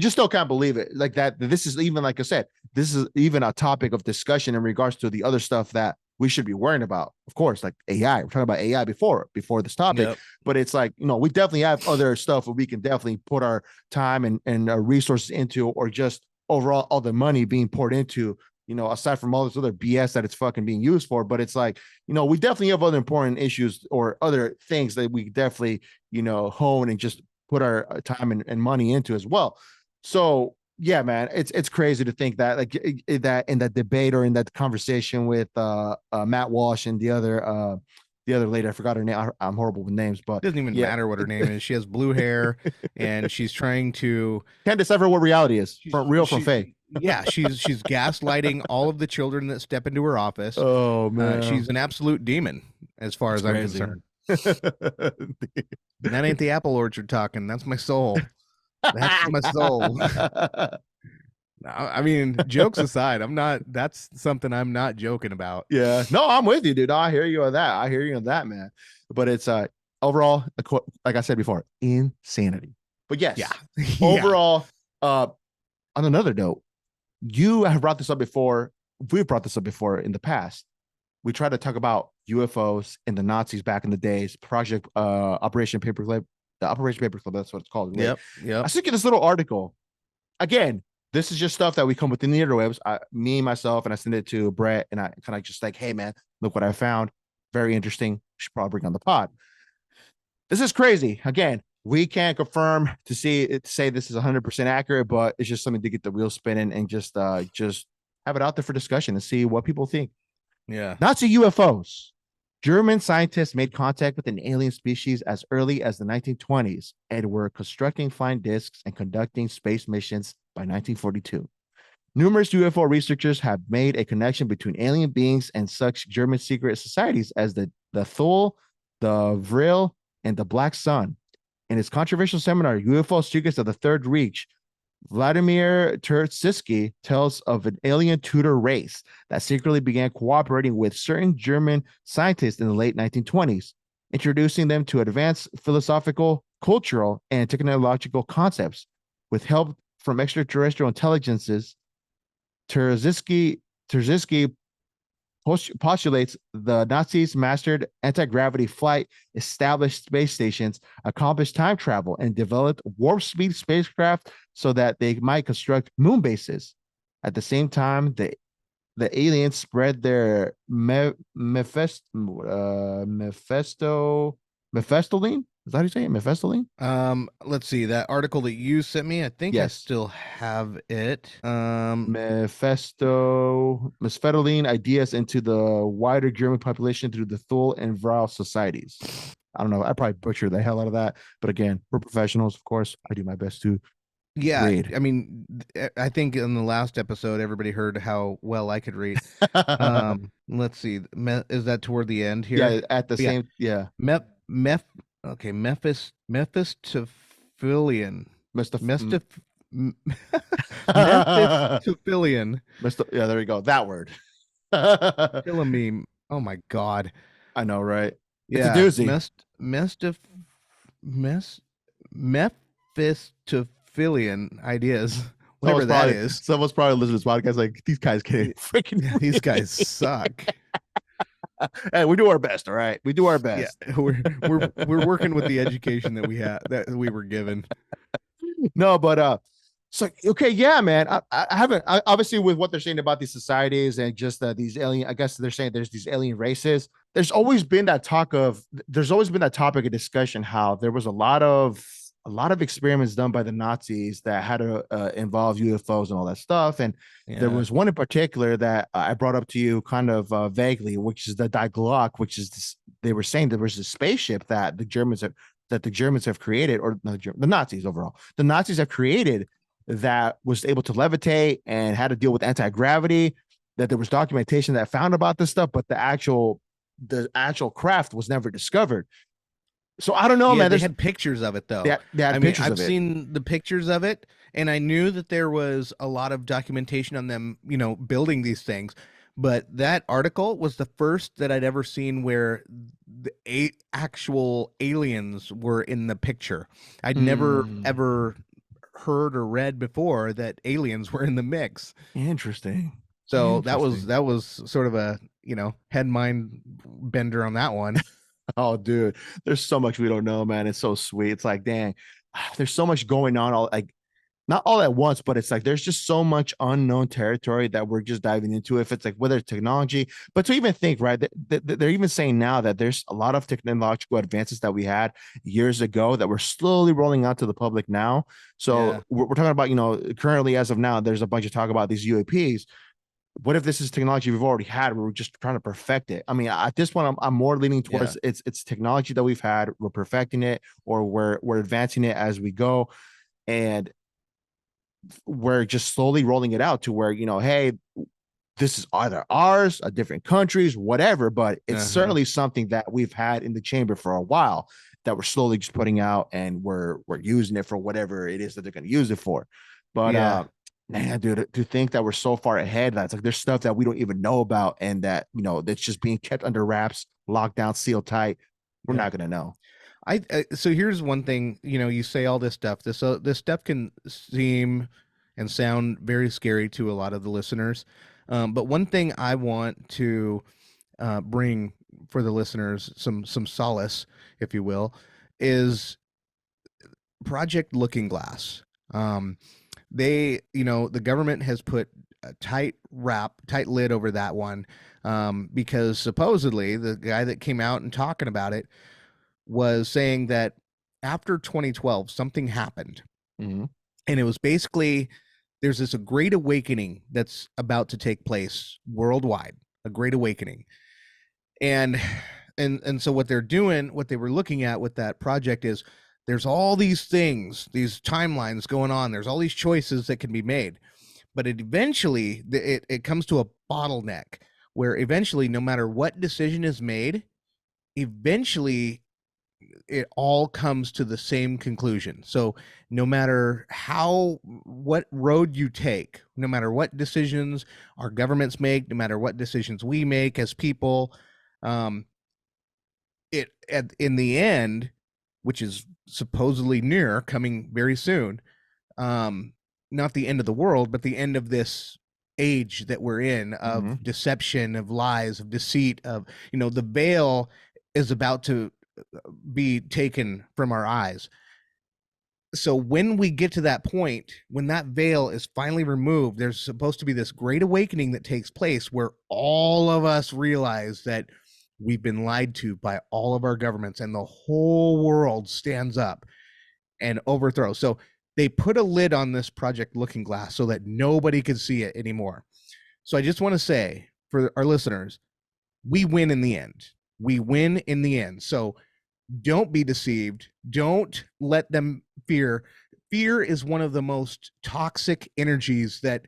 Speaker 1: still can't believe it, like that. This is even, like I said, this is even a topic of discussion in regards to the other stuff that we should be worrying about. Of course, like AI. We're talking about AI before this topic,
Speaker 2: Yep.
Speaker 1: but it's like, we definitely have other stuff where we can definitely put our time and our resources into, or just overall all the money being poured into, aside from all this other BS that it's fucking being used for. But it's like, we definitely have other important issues or other things that we definitely, hone and just put our time and money into as well. So yeah, man, it's crazy to think that, like, that in that debate or in that conversation with Matt Walsh and the other lady, I forgot her name. I'm horrible with names,
Speaker 2: It
Speaker 1: but
Speaker 2: doesn't even
Speaker 1: yeah.
Speaker 2: matter what her name is. She has blue hair, and she's trying to.
Speaker 1: Can't decipher what reality is from real from fake.
Speaker 2: Yeah, she's gaslighting all of the children that step into her office.
Speaker 1: Oh man,
Speaker 2: She's an absolute demon, as far as I'm
Speaker 1: crazy.
Speaker 2: concerned. And that ain't the apple orchard talking. That's my soul. That's my soul. I mean, jokes aside, I'm not. That's something I'm not joking about.
Speaker 1: Yeah, no, I'm with you, dude. I hear you on that. I hear you on that, man. But it's overall, like I said before, insanity. But yes,
Speaker 2: Yeah.
Speaker 1: overall, on another note, you have brought this up before. We've brought this up before in the past. We tried to talk about UFOs and the Nazis back in the days, Project Operation Paperclip, the Operation Paperclip, that's what it's called. Right?
Speaker 2: Yep. Yep.
Speaker 1: I sent you this little article. Again, this is just stuff that we come within the interwebs. Me, myself, and I sent it to Brett, and I kind of just like, hey, man, look what I found. Very interesting. Should probably bring on the pod. This is crazy. Again, we can't confirm to say this is 100% accurate, but it's just something to get the wheels spinning and just have it out there for discussion and see what people think.
Speaker 2: Yeah.
Speaker 1: Nazi UFOs. German scientists made contact with an alien species as early as the 1920s and were constructing flying discs and conducting space missions by 1942. Numerous UFO researchers have made a connection between alien beings and such German secret societies as the Thule, the Vril, and the Black Sun. In his controversial seminar, UFO Secrets of the Third Reich, Vladimir Terziski tells of an alien Tudor race that secretly began cooperating with certain German scientists in the late 1920s, introducing them to advanced philosophical, cultural, and technological concepts. With help from extraterrestrial intelligences, Terziski postulates the Nazis mastered anti-gravity flight, established space stations, accomplished time travel, and developed warp speed spacecraft so that they might construct moon bases. At the same time, the aliens spread their Mephistoline. Is that how you say it? Mephistoline?
Speaker 2: Let's see, that article that you sent me, I think I
Speaker 1: Yes.
Speaker 2: still have it.
Speaker 1: Mephistoline ideas into the wider German population through the Thule and Vril societies. I don't know. I probably butchered the hell out of that. But again, we're professionals, of course. I do my best to
Speaker 2: Yeah,
Speaker 1: read.
Speaker 2: I mean, I think in the last episode, everybody heard how well I could read. Let's see, is that toward the end here?
Speaker 1: Yeah, at the
Speaker 2: Yeah,
Speaker 1: same, yeah.
Speaker 2: Meph, Meph, okay, Mephistophelian,
Speaker 1: Mr.
Speaker 2: Mephistophelian, Mephistophelian,
Speaker 1: Mr. Yeah, there you go. That word.
Speaker 2: Philomeme. Oh my God.
Speaker 1: I know, right? It's a
Speaker 2: Yeah,
Speaker 1: doozy.
Speaker 2: Mes, Mephistophelian ideas, whatever
Speaker 1: Someone's
Speaker 2: that
Speaker 1: probably
Speaker 2: is.
Speaker 1: someone's probably listening to this podcast like these guys can't freaking
Speaker 2: Yeah, these guys
Speaker 1: read.
Speaker 2: suck.
Speaker 1: Hey, we do our best, all right. We do our
Speaker 2: Yeah,
Speaker 1: best.
Speaker 2: we're working with the education that we were given.
Speaker 1: No, but it's like okay, yeah, man. I haven't obviously with what they're saying about these societies and just these alien. I guess they're saying there's these alien races. There's always been that topic of discussion how there was a lot of experiments done by the Nazis that had to involve UFOs and all that stuff. And there
Speaker 2: Yeah,
Speaker 1: was one in particular that I brought up to you kind of vaguely, which is the Die Glock, which is this, they were saying there was a spaceship that the Germans have created, or the Nazis overall, the Nazis have created that was able to levitate and had to deal with anti gravity. That there was documentation that found about this stuff, but the actual craft was never discovered. So I don't know,
Speaker 2: yeah.
Speaker 1: man.
Speaker 2: They had pictures of it though.
Speaker 1: They had
Speaker 2: I mean,
Speaker 1: pictures
Speaker 2: I've
Speaker 1: of it.
Speaker 2: seen the pictures of it, and I knew that there was a lot of documentation on them, building these things. But that article was the first that I'd ever seen where the actual aliens were in the picture. I'd never
Speaker 1: Hmm.
Speaker 2: ever heard or read before that aliens were in the mix.
Speaker 1: Interesting.
Speaker 2: So
Speaker 1: Interesting.
Speaker 2: that was sort of a, head mind bender on that one.
Speaker 1: Oh, dude, there's so much we don't know, man. It's so sweet. It's like, dang, there's so much going on. All like not all at once, but it's like there's just so much unknown territory that we're just diving into. If it's like whether it's technology, but to even think, right, they're even saying now that there's a lot of technological advances that we had years ago that we're slowly rolling out to the public now. So
Speaker 2: Yeah.
Speaker 1: we're talking about, currently as of now, there's a bunch of talk about these UAPs. What if this is technology we've already had? We're just trying to perfect it. I mean, at this point, I'm more leaning
Speaker 2: Yeah.
Speaker 1: towards it's technology that we've had. We're perfecting it, or we're advancing it as we go, and we're just slowly rolling it out to where hey, this is either ours, a different countries, whatever. But it's
Speaker 2: Uh-huh.
Speaker 1: certainly something that we've had in the chamber for a while that we're slowly just putting out, and we're using it for whatever it is that they're going to use it for. But
Speaker 2: Yeah.
Speaker 1: man, dude, to think that we're so far ahead, that's like there's stuff that we don't even know about, and that that's just being kept under wraps, locked down, sealed tight. We're
Speaker 2: Yeah.
Speaker 1: not going to know.
Speaker 2: So here's one thing, you say all this stuff. This stuff can seem and sound very scary to a lot of the listeners. But one thing I want to bring for the listeners some solace, if you will, is Project Looking Glass. The government has put a tight lid over that one, because supposedly the guy that came out and talking about it was saying that after 2012 something happened,
Speaker 1: Mhm.
Speaker 2: and it was basically there's this a great awakening that's about to take place worldwide, a great awakening. And and so what they were looking at with that project is there's all these things, these timelines going on, there's all these choices that can be made, but it comes to a bottleneck where eventually no matter what decision is made, eventually it all comes to the same conclusion. So no matter what road you take, no matter what decisions our governments make, no matter what decisions we make as people, um, in the end, which is supposedly near, coming very soon, um, not the end of the world, but the end of this age that we're in
Speaker 1: Mhm.
Speaker 2: of deception, of lies, of deceit, of the veil is about to be taken from our eyes. So when we get to that point, when that veil is finally removed, there's supposed to be this great awakening that takes place where all of us realize that we've been lied to by all of our governments, and the whole world stands up and overthrows. So they put a lid on this Project Looking Glass so that nobody could see it anymore. So I just want to say for our listeners, we win in the end. We win in the end. So Don't be deceived. Don't let them fear. Fear is one of the most toxic energies that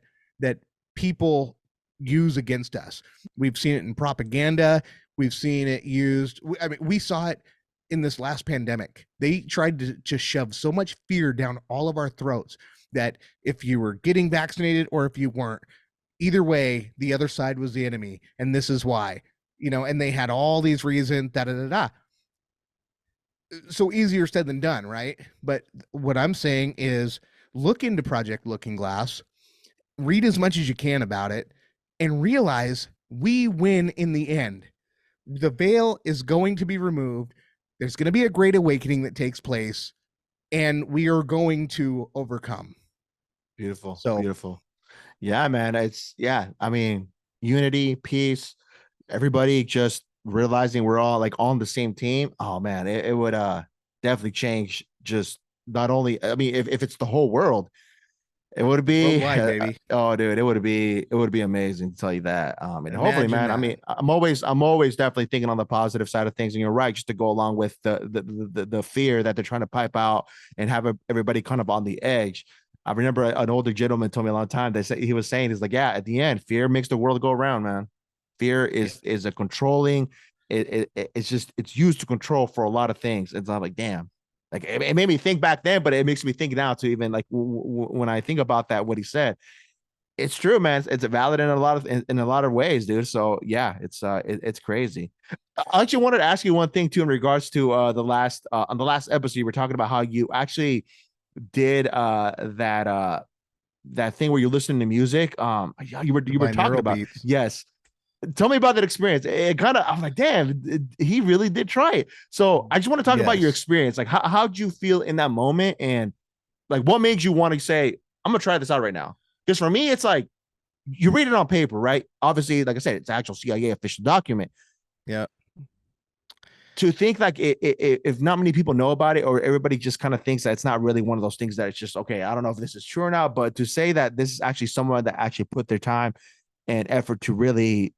Speaker 2: people use against us. We've seen it in propaganda. We've seen it used. I mean, we saw it in this last pandemic. They tried to shove so much fear down all of our throats that if you were getting vaccinated or if you weren't, either way, the other side was the enemy. And this is why, and they had all these reasons, da da da da. So easier said than done, right? But what I'm saying is look into Project Looking Glass, read as much as you can about it, and realize we win in the end. The veil is going to be removed. There's going to be a great awakening that takes place, and we are going to overcome.
Speaker 1: Beautiful,
Speaker 2: So,
Speaker 1: beautiful. Yeah, man. I mean, unity, peace, everybody just realizing we're all like on the same team. Oh man, it would definitely change just not only, I mean, if it's the whole world, it would be
Speaker 2: worldwide, baby.
Speaker 1: oh dude, it would be amazing to tell you that. And hopefully,
Speaker 2: Imagine
Speaker 1: man, I
Speaker 2: that.
Speaker 1: mean, I'm always definitely thinking on the positive side of things. And you're right, just to go along with the fear that they're trying to pipe out and have everybody kind of on the edge. I remember an older gentleman told me a long time. They said he was saying, he's like, yeah, at the end, fear makes the world go around, man. Fear
Speaker 2: Yeah.
Speaker 1: is a controlling. It's used to control for a lot of things. It's not like, damn, like it made me think back then, but it makes me think now too. Even like when I think about that, what he said, it's true, man. It's valid in a lot of ways, dude. So yeah, it's crazy. I actually wanted to ask you one thing too in regards to the last on the last episode you were talking about how you actually did that thing where you're listening to music. Yeah, you were talking
Speaker 2: Binaural
Speaker 1: about,
Speaker 2: beats.
Speaker 1: yes. Tell me about that experience. It kind of, I'm like, damn, he really did try it. So I just want to talk about your
Speaker 2: Yes.
Speaker 1: experience. Like, how'd you feel in that moment? And like, what made you want to say, I'm going to try this out right now? Because for me, it's like, you read it on paper, right? Obviously, like I said, it's actual CIA official document.
Speaker 2: Yeah.
Speaker 1: To think like if not many people know about it, or everybody just kind of thinks that it's not really one of those things that it's just, okay, I don't know if this is true or not, but to say that this is actually someone that actually put their time and effort to really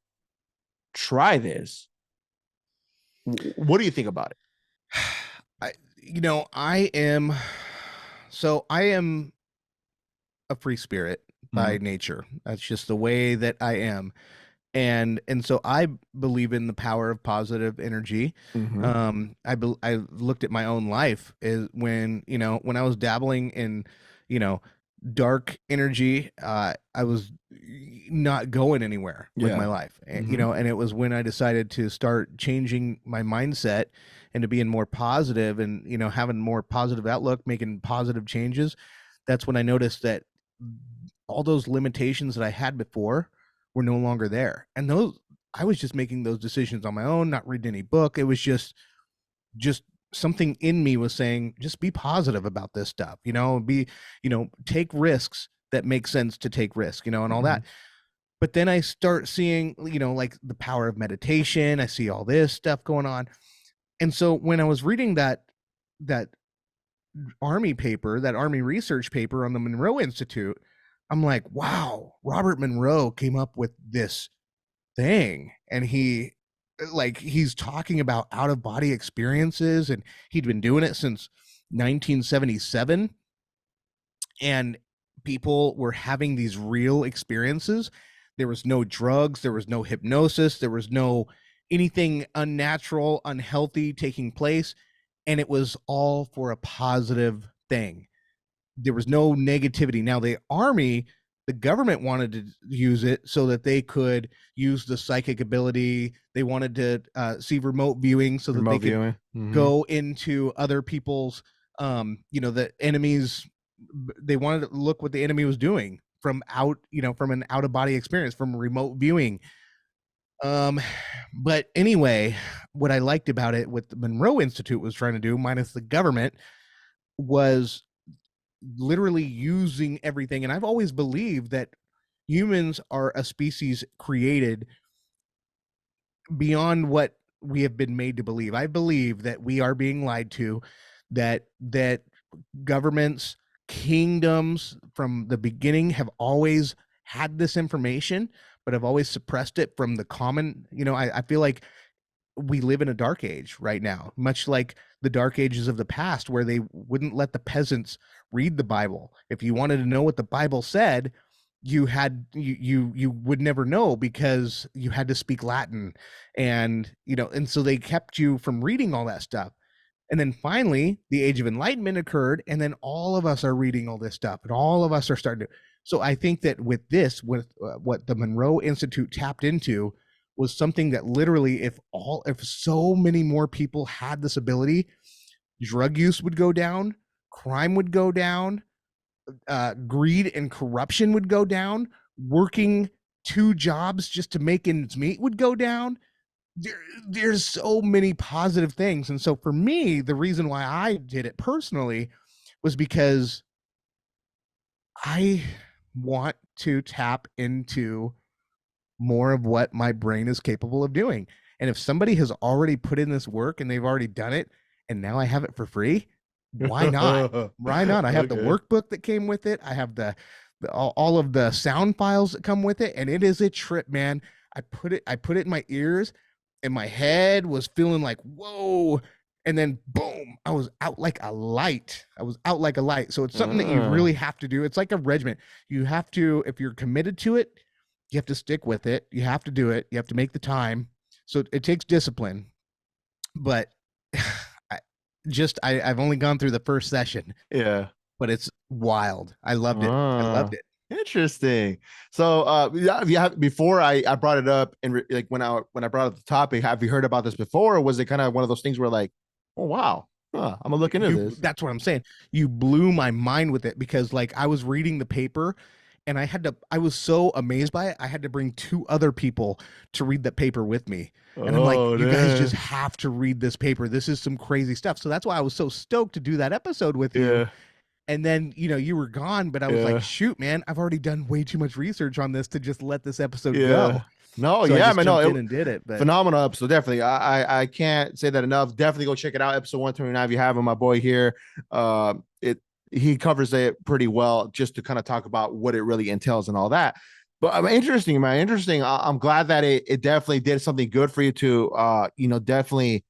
Speaker 1: try this, what do you think about it?
Speaker 2: I am a free spirit by
Speaker 1: Mm-hmm.
Speaker 2: nature. That's just the way that I am. And so I believe in the power of positive energy.
Speaker 1: Mm-hmm.
Speaker 2: I looked at my own life is when I was dabbling in, you know, dark energy, I was not going anywhere with my
Speaker 1: Yeah.
Speaker 2: life.
Speaker 1: Mm-hmm.
Speaker 2: And it was when I decided to start changing my mindset and to being more positive and, having more positive outlook, making positive changes. That's when I noticed that all those limitations that I had before were no longer there. And those I was just making those decisions on my own, not reading any book. It was just something in me was saying, just be positive about this stuff, take risks that make sense to take risk, and all
Speaker 1: Mm-hmm.
Speaker 2: that. But then I start seeing, like the power of meditation. I see all this stuff going on. And so when I was reading that army paper, that army research paper on the Monroe Institute, I'm like, wow, Robert Monroe came up with this thing. And he's talking about out of body experiences, and he'd been doing it since 1977. And people were having these real experiences. There was no drugs, there was no hypnosis, there was no anything unnatural, unhealthy taking place. And it was all for a positive thing. There was no negativity. Now, the government wanted to use it so that they could use the psychic ability. They wanted to see remote viewing so that
Speaker 1: Remote
Speaker 2: they could
Speaker 1: viewing. Mm-hmm.
Speaker 2: go into other people's, the enemies. They wanted to look what the enemy was doing from an out of body experience, from remote viewing. Um, but anyway, what I liked about it, what the Monroe Institute was trying to do, minus the government, was literally using everything. And I've always believed that humans are a species created beyond what we have been made to believe. I believe that we are being lied to, that governments, kingdoms from the beginning have always had this information, but have always suppressed it from the common. I feel like we live in a dark age right now, much like the dark ages of the past, where they wouldn't let the peasants read the Bible. If you wanted to know what the Bible said, you would never know because you had to speak Latin, and and so they kept you from reading all that stuff. And then finally, the Age of Enlightenment occurred, and then all of us are reading all this stuff, and all of us are starting to. So I think that with this, with what the Monroe Institute tapped into, was something that literally, if so many more people had this ability, drug use would go down, crime would go down, greed and corruption would go down, working two jobs just to make ends meet would go down. There's so many positive things. And so for me, the reason why I did it personally was because I want to tap into more of what my brain is capable of doing. And if somebody has already put in this work and they've already done it, and now I have it for free, why not? Why not? I have the
Speaker 1: Okay.
Speaker 2: workbook that came with it. I have all of the sound files that come with it, and it is a trip, man. I put it in my ears, and my head was feeling like, whoa. And then boom, I was out like a light. I was out like a light. So it's something that you really have to do. It's like a regiment. You have to, if you're committed to it, you have to stick with it. You have to do it. You have to make the time. So it takes discipline. But I've only gone through the first session,
Speaker 1: Yeah.
Speaker 2: but it's wild. I loved it. I loved it.
Speaker 1: Interesting. So yeah, before I brought it up and like when I brought up the topic, have you heard about this before, or was it kind of one of those things where like, oh wow, I'm gonna look into
Speaker 2: You
Speaker 1: this?
Speaker 2: That's what I'm saying. You blew my mind with it, because like I was reading the paper, and I was so amazed by it. I had to bring two other people to read the paper with me. And I'm like,
Speaker 1: Oh
Speaker 2: you guys just
Speaker 1: damn.
Speaker 2: have to read this paper. This is some crazy stuff. So that's why I was so stoked to do that episode with you.
Speaker 1: Yeah.
Speaker 2: And then, you were gone, but I was like,
Speaker 1: Yeah.
Speaker 2: shoot, man, I've already done way too much research on this to just let this episode
Speaker 1: Yeah.
Speaker 2: go.
Speaker 1: No,
Speaker 2: So I
Speaker 1: yeah,
Speaker 2: just
Speaker 1: man. No,
Speaker 2: jumped in and did it. But
Speaker 1: phenomenal episode. Definitely. I can't say that enough. Definitely go check it out. Episode 129. If you have him, my boy here. It he covers it pretty well just to kind of talk about what it really entails and all that. But interesting, man. Interesting. I'm glad that it definitely did something good for you to definitely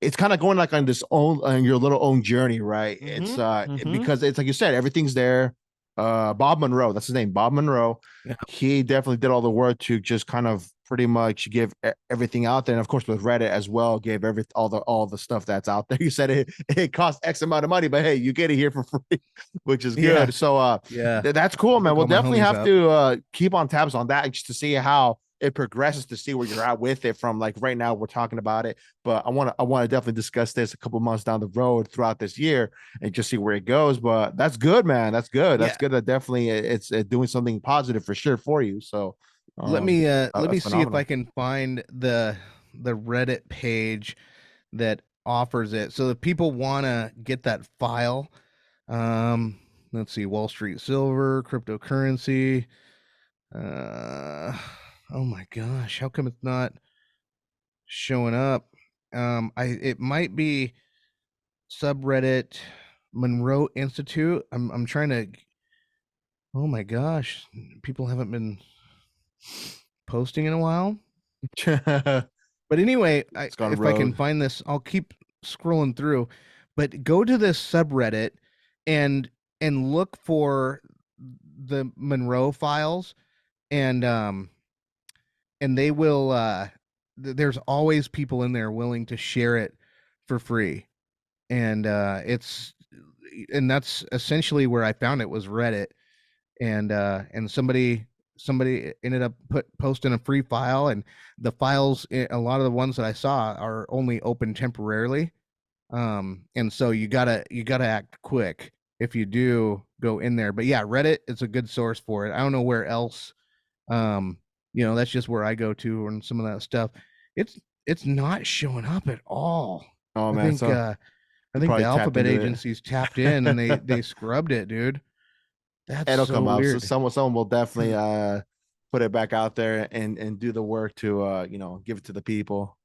Speaker 1: it's kind of going like on this own on your little own journey, right? It's
Speaker 2: mm-hmm.
Speaker 1: because it's like you said, everything's there. Bob Monroe, that's his name, Bob Monroe.
Speaker 2: Yeah.
Speaker 1: He definitely did all the work to just kind of pretty much give everything out there, and of course with Reddit as well, gave all the stuff that's out there. You said it costs X amount of money, but hey, you get it here for free, which is
Speaker 2: Yeah.
Speaker 1: good. So
Speaker 2: Yeah.
Speaker 1: that's cool, man.
Speaker 2: Hook
Speaker 1: We'll
Speaker 2: all my
Speaker 1: definitely
Speaker 2: homies
Speaker 1: have
Speaker 2: up.
Speaker 1: to keep on tabs on that just to see how it progresses, to see where you're at with it. From like right now we're talking about it, but I want to definitely discuss this a couple months down the road throughout this year and just see where it goes. But that's good, man. That's good.
Speaker 2: Yeah.
Speaker 1: That's good. That definitely it's doing something positive for sure for you. So
Speaker 2: Let me
Speaker 1: that's
Speaker 2: see if I
Speaker 1: phenomenal.
Speaker 2: can find the Reddit page that offers it. So if people want to get that file, um, let's see, Wall Street Silver, cryptocurrency. Uh, oh my gosh, how come it's not showing up? It might be subreddit Monroe Institute. I'm trying to. Oh my gosh, people haven't been posting in a while.
Speaker 1: It's
Speaker 2: But anyway,
Speaker 1: gone
Speaker 2: if I can
Speaker 1: rogue.
Speaker 2: find this, I'll keep scrolling through. But go to this subreddit and look for the Monroe files, and they will there's always people in there willing to share it for free. And that's essentially where I found it, was Reddit. And somebody ended up posting a free file, and the files, a lot of the ones that I saw are only open temporarily. And so you gotta act quick if you do go in there. But yeah, Reddit is a good source for it. I don't know where else. um that's just where I go to, and some of that stuff. It's not showing up at all.
Speaker 1: Oh
Speaker 2: i
Speaker 1: man,
Speaker 2: think
Speaker 1: so
Speaker 2: uh I
Speaker 1: you
Speaker 2: think the
Speaker 1: probably tapped
Speaker 2: alphabet
Speaker 1: into it.
Speaker 2: agencies tapped in, and they scrubbed it, dude. That's
Speaker 1: It'll
Speaker 2: so
Speaker 1: come up. So
Speaker 2: weird.
Speaker 1: someone will definitely put it back out there and do the work to give it to the people.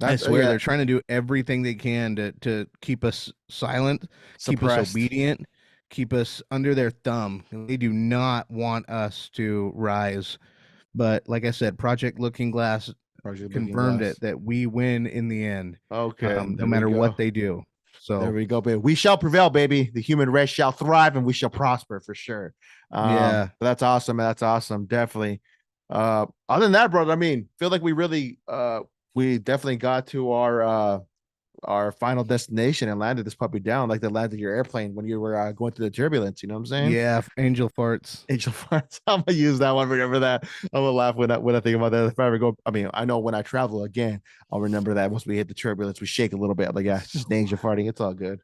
Speaker 2: I
Speaker 1: That's
Speaker 2: swear
Speaker 1: yeah,
Speaker 2: they're trying to do everything they can to keep us silent, keep us
Speaker 1: suppressed.
Speaker 2: obedient, keep us under their thumb. They do not want us to rise. But like I said, Project Looking Glass,
Speaker 1: Project Looking
Speaker 2: confirmed
Speaker 1: Glass.
Speaker 2: it that we win in the end,
Speaker 1: Okay,
Speaker 2: no
Speaker 1: there we
Speaker 2: matter
Speaker 1: go.
Speaker 2: what they do.
Speaker 1: There
Speaker 2: So
Speaker 1: we go, baby. We shall prevail, baby. The human race shall thrive, and we shall prosper for sure.
Speaker 2: yeah,
Speaker 1: But that's awesome. That's awesome. Definitely. Other than that, brother, I mean, feel like we definitely got to our final destination and landed this puppy down like they landed your airplane when you were going through the turbulence. You know what I'm saying?
Speaker 2: yeah, angel farts.
Speaker 1: Angel farts. I'm gonna use that one. Remember that. I'm gonna laugh when I think about that. If I ever go, I mean, I know when I travel again, I'll remember that once we hit the turbulence, we shake a little bit. I'm like, yeah, it's just angel farting. It's all good.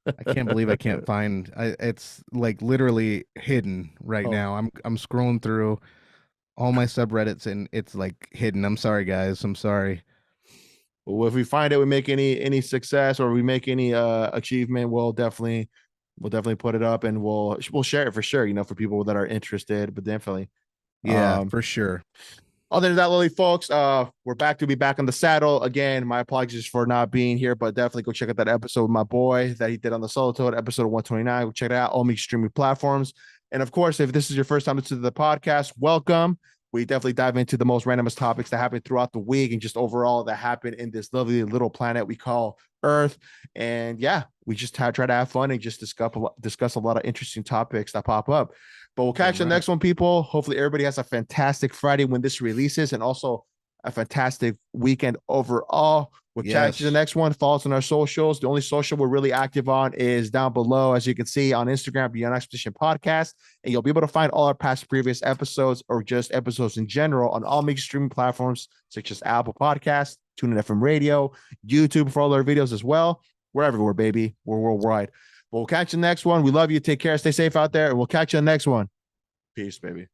Speaker 2: I can't believe I can't find. It's like literally hidden right
Speaker 1: Oh,
Speaker 2: now. I'm scrolling through all my subreddits and it's like hidden. I'm sorry, guys. I'm sorry.
Speaker 1: well, if we find it, we make any success or we make any achievement, we'll definitely put it up and we'll share it for sure. You know, for people that are interested, but definitely.
Speaker 2: Yeah,
Speaker 1: Um,
Speaker 2: for sure.
Speaker 1: Other than that, Lily folks, we're back to be back on the saddle again. My apologies for not being here, but definitely go check out that episode with my boy that he did on the solo toad, episode 129. Go check it out, all me streaming platforms. And of course, if this is your first time to the podcast, welcome. We definitely dive into the most randomest topics that happen throughout the week and just overall that happen in this lovely little planet we call Earth. And yeah, we just try to have fun and just discuss a lot of interesting topics that pop up. But we'll catch
Speaker 2: Damn
Speaker 1: you
Speaker 2: right.
Speaker 1: next one, people. Hopefully, everybody has a fantastic Friday when this releases, and also a fantastic weekend overall. We'll catch you the
Speaker 2: Yes.
Speaker 1: next one. Follow us on our socials. The only social we're really active on is down below, as you can see on Instagram, Beyond Expedition Podcast, and you'll be able to find all our past previous episodes or just episodes in general on all major streaming platforms such as Apple Podcasts, TuneIn FM Radio, YouTube for all our videos as well. We're everywhere, baby. We're worldwide. But we'll catch you next one. We love you. Take care. Stay safe out there. And we'll catch you on the next one. Peace, baby.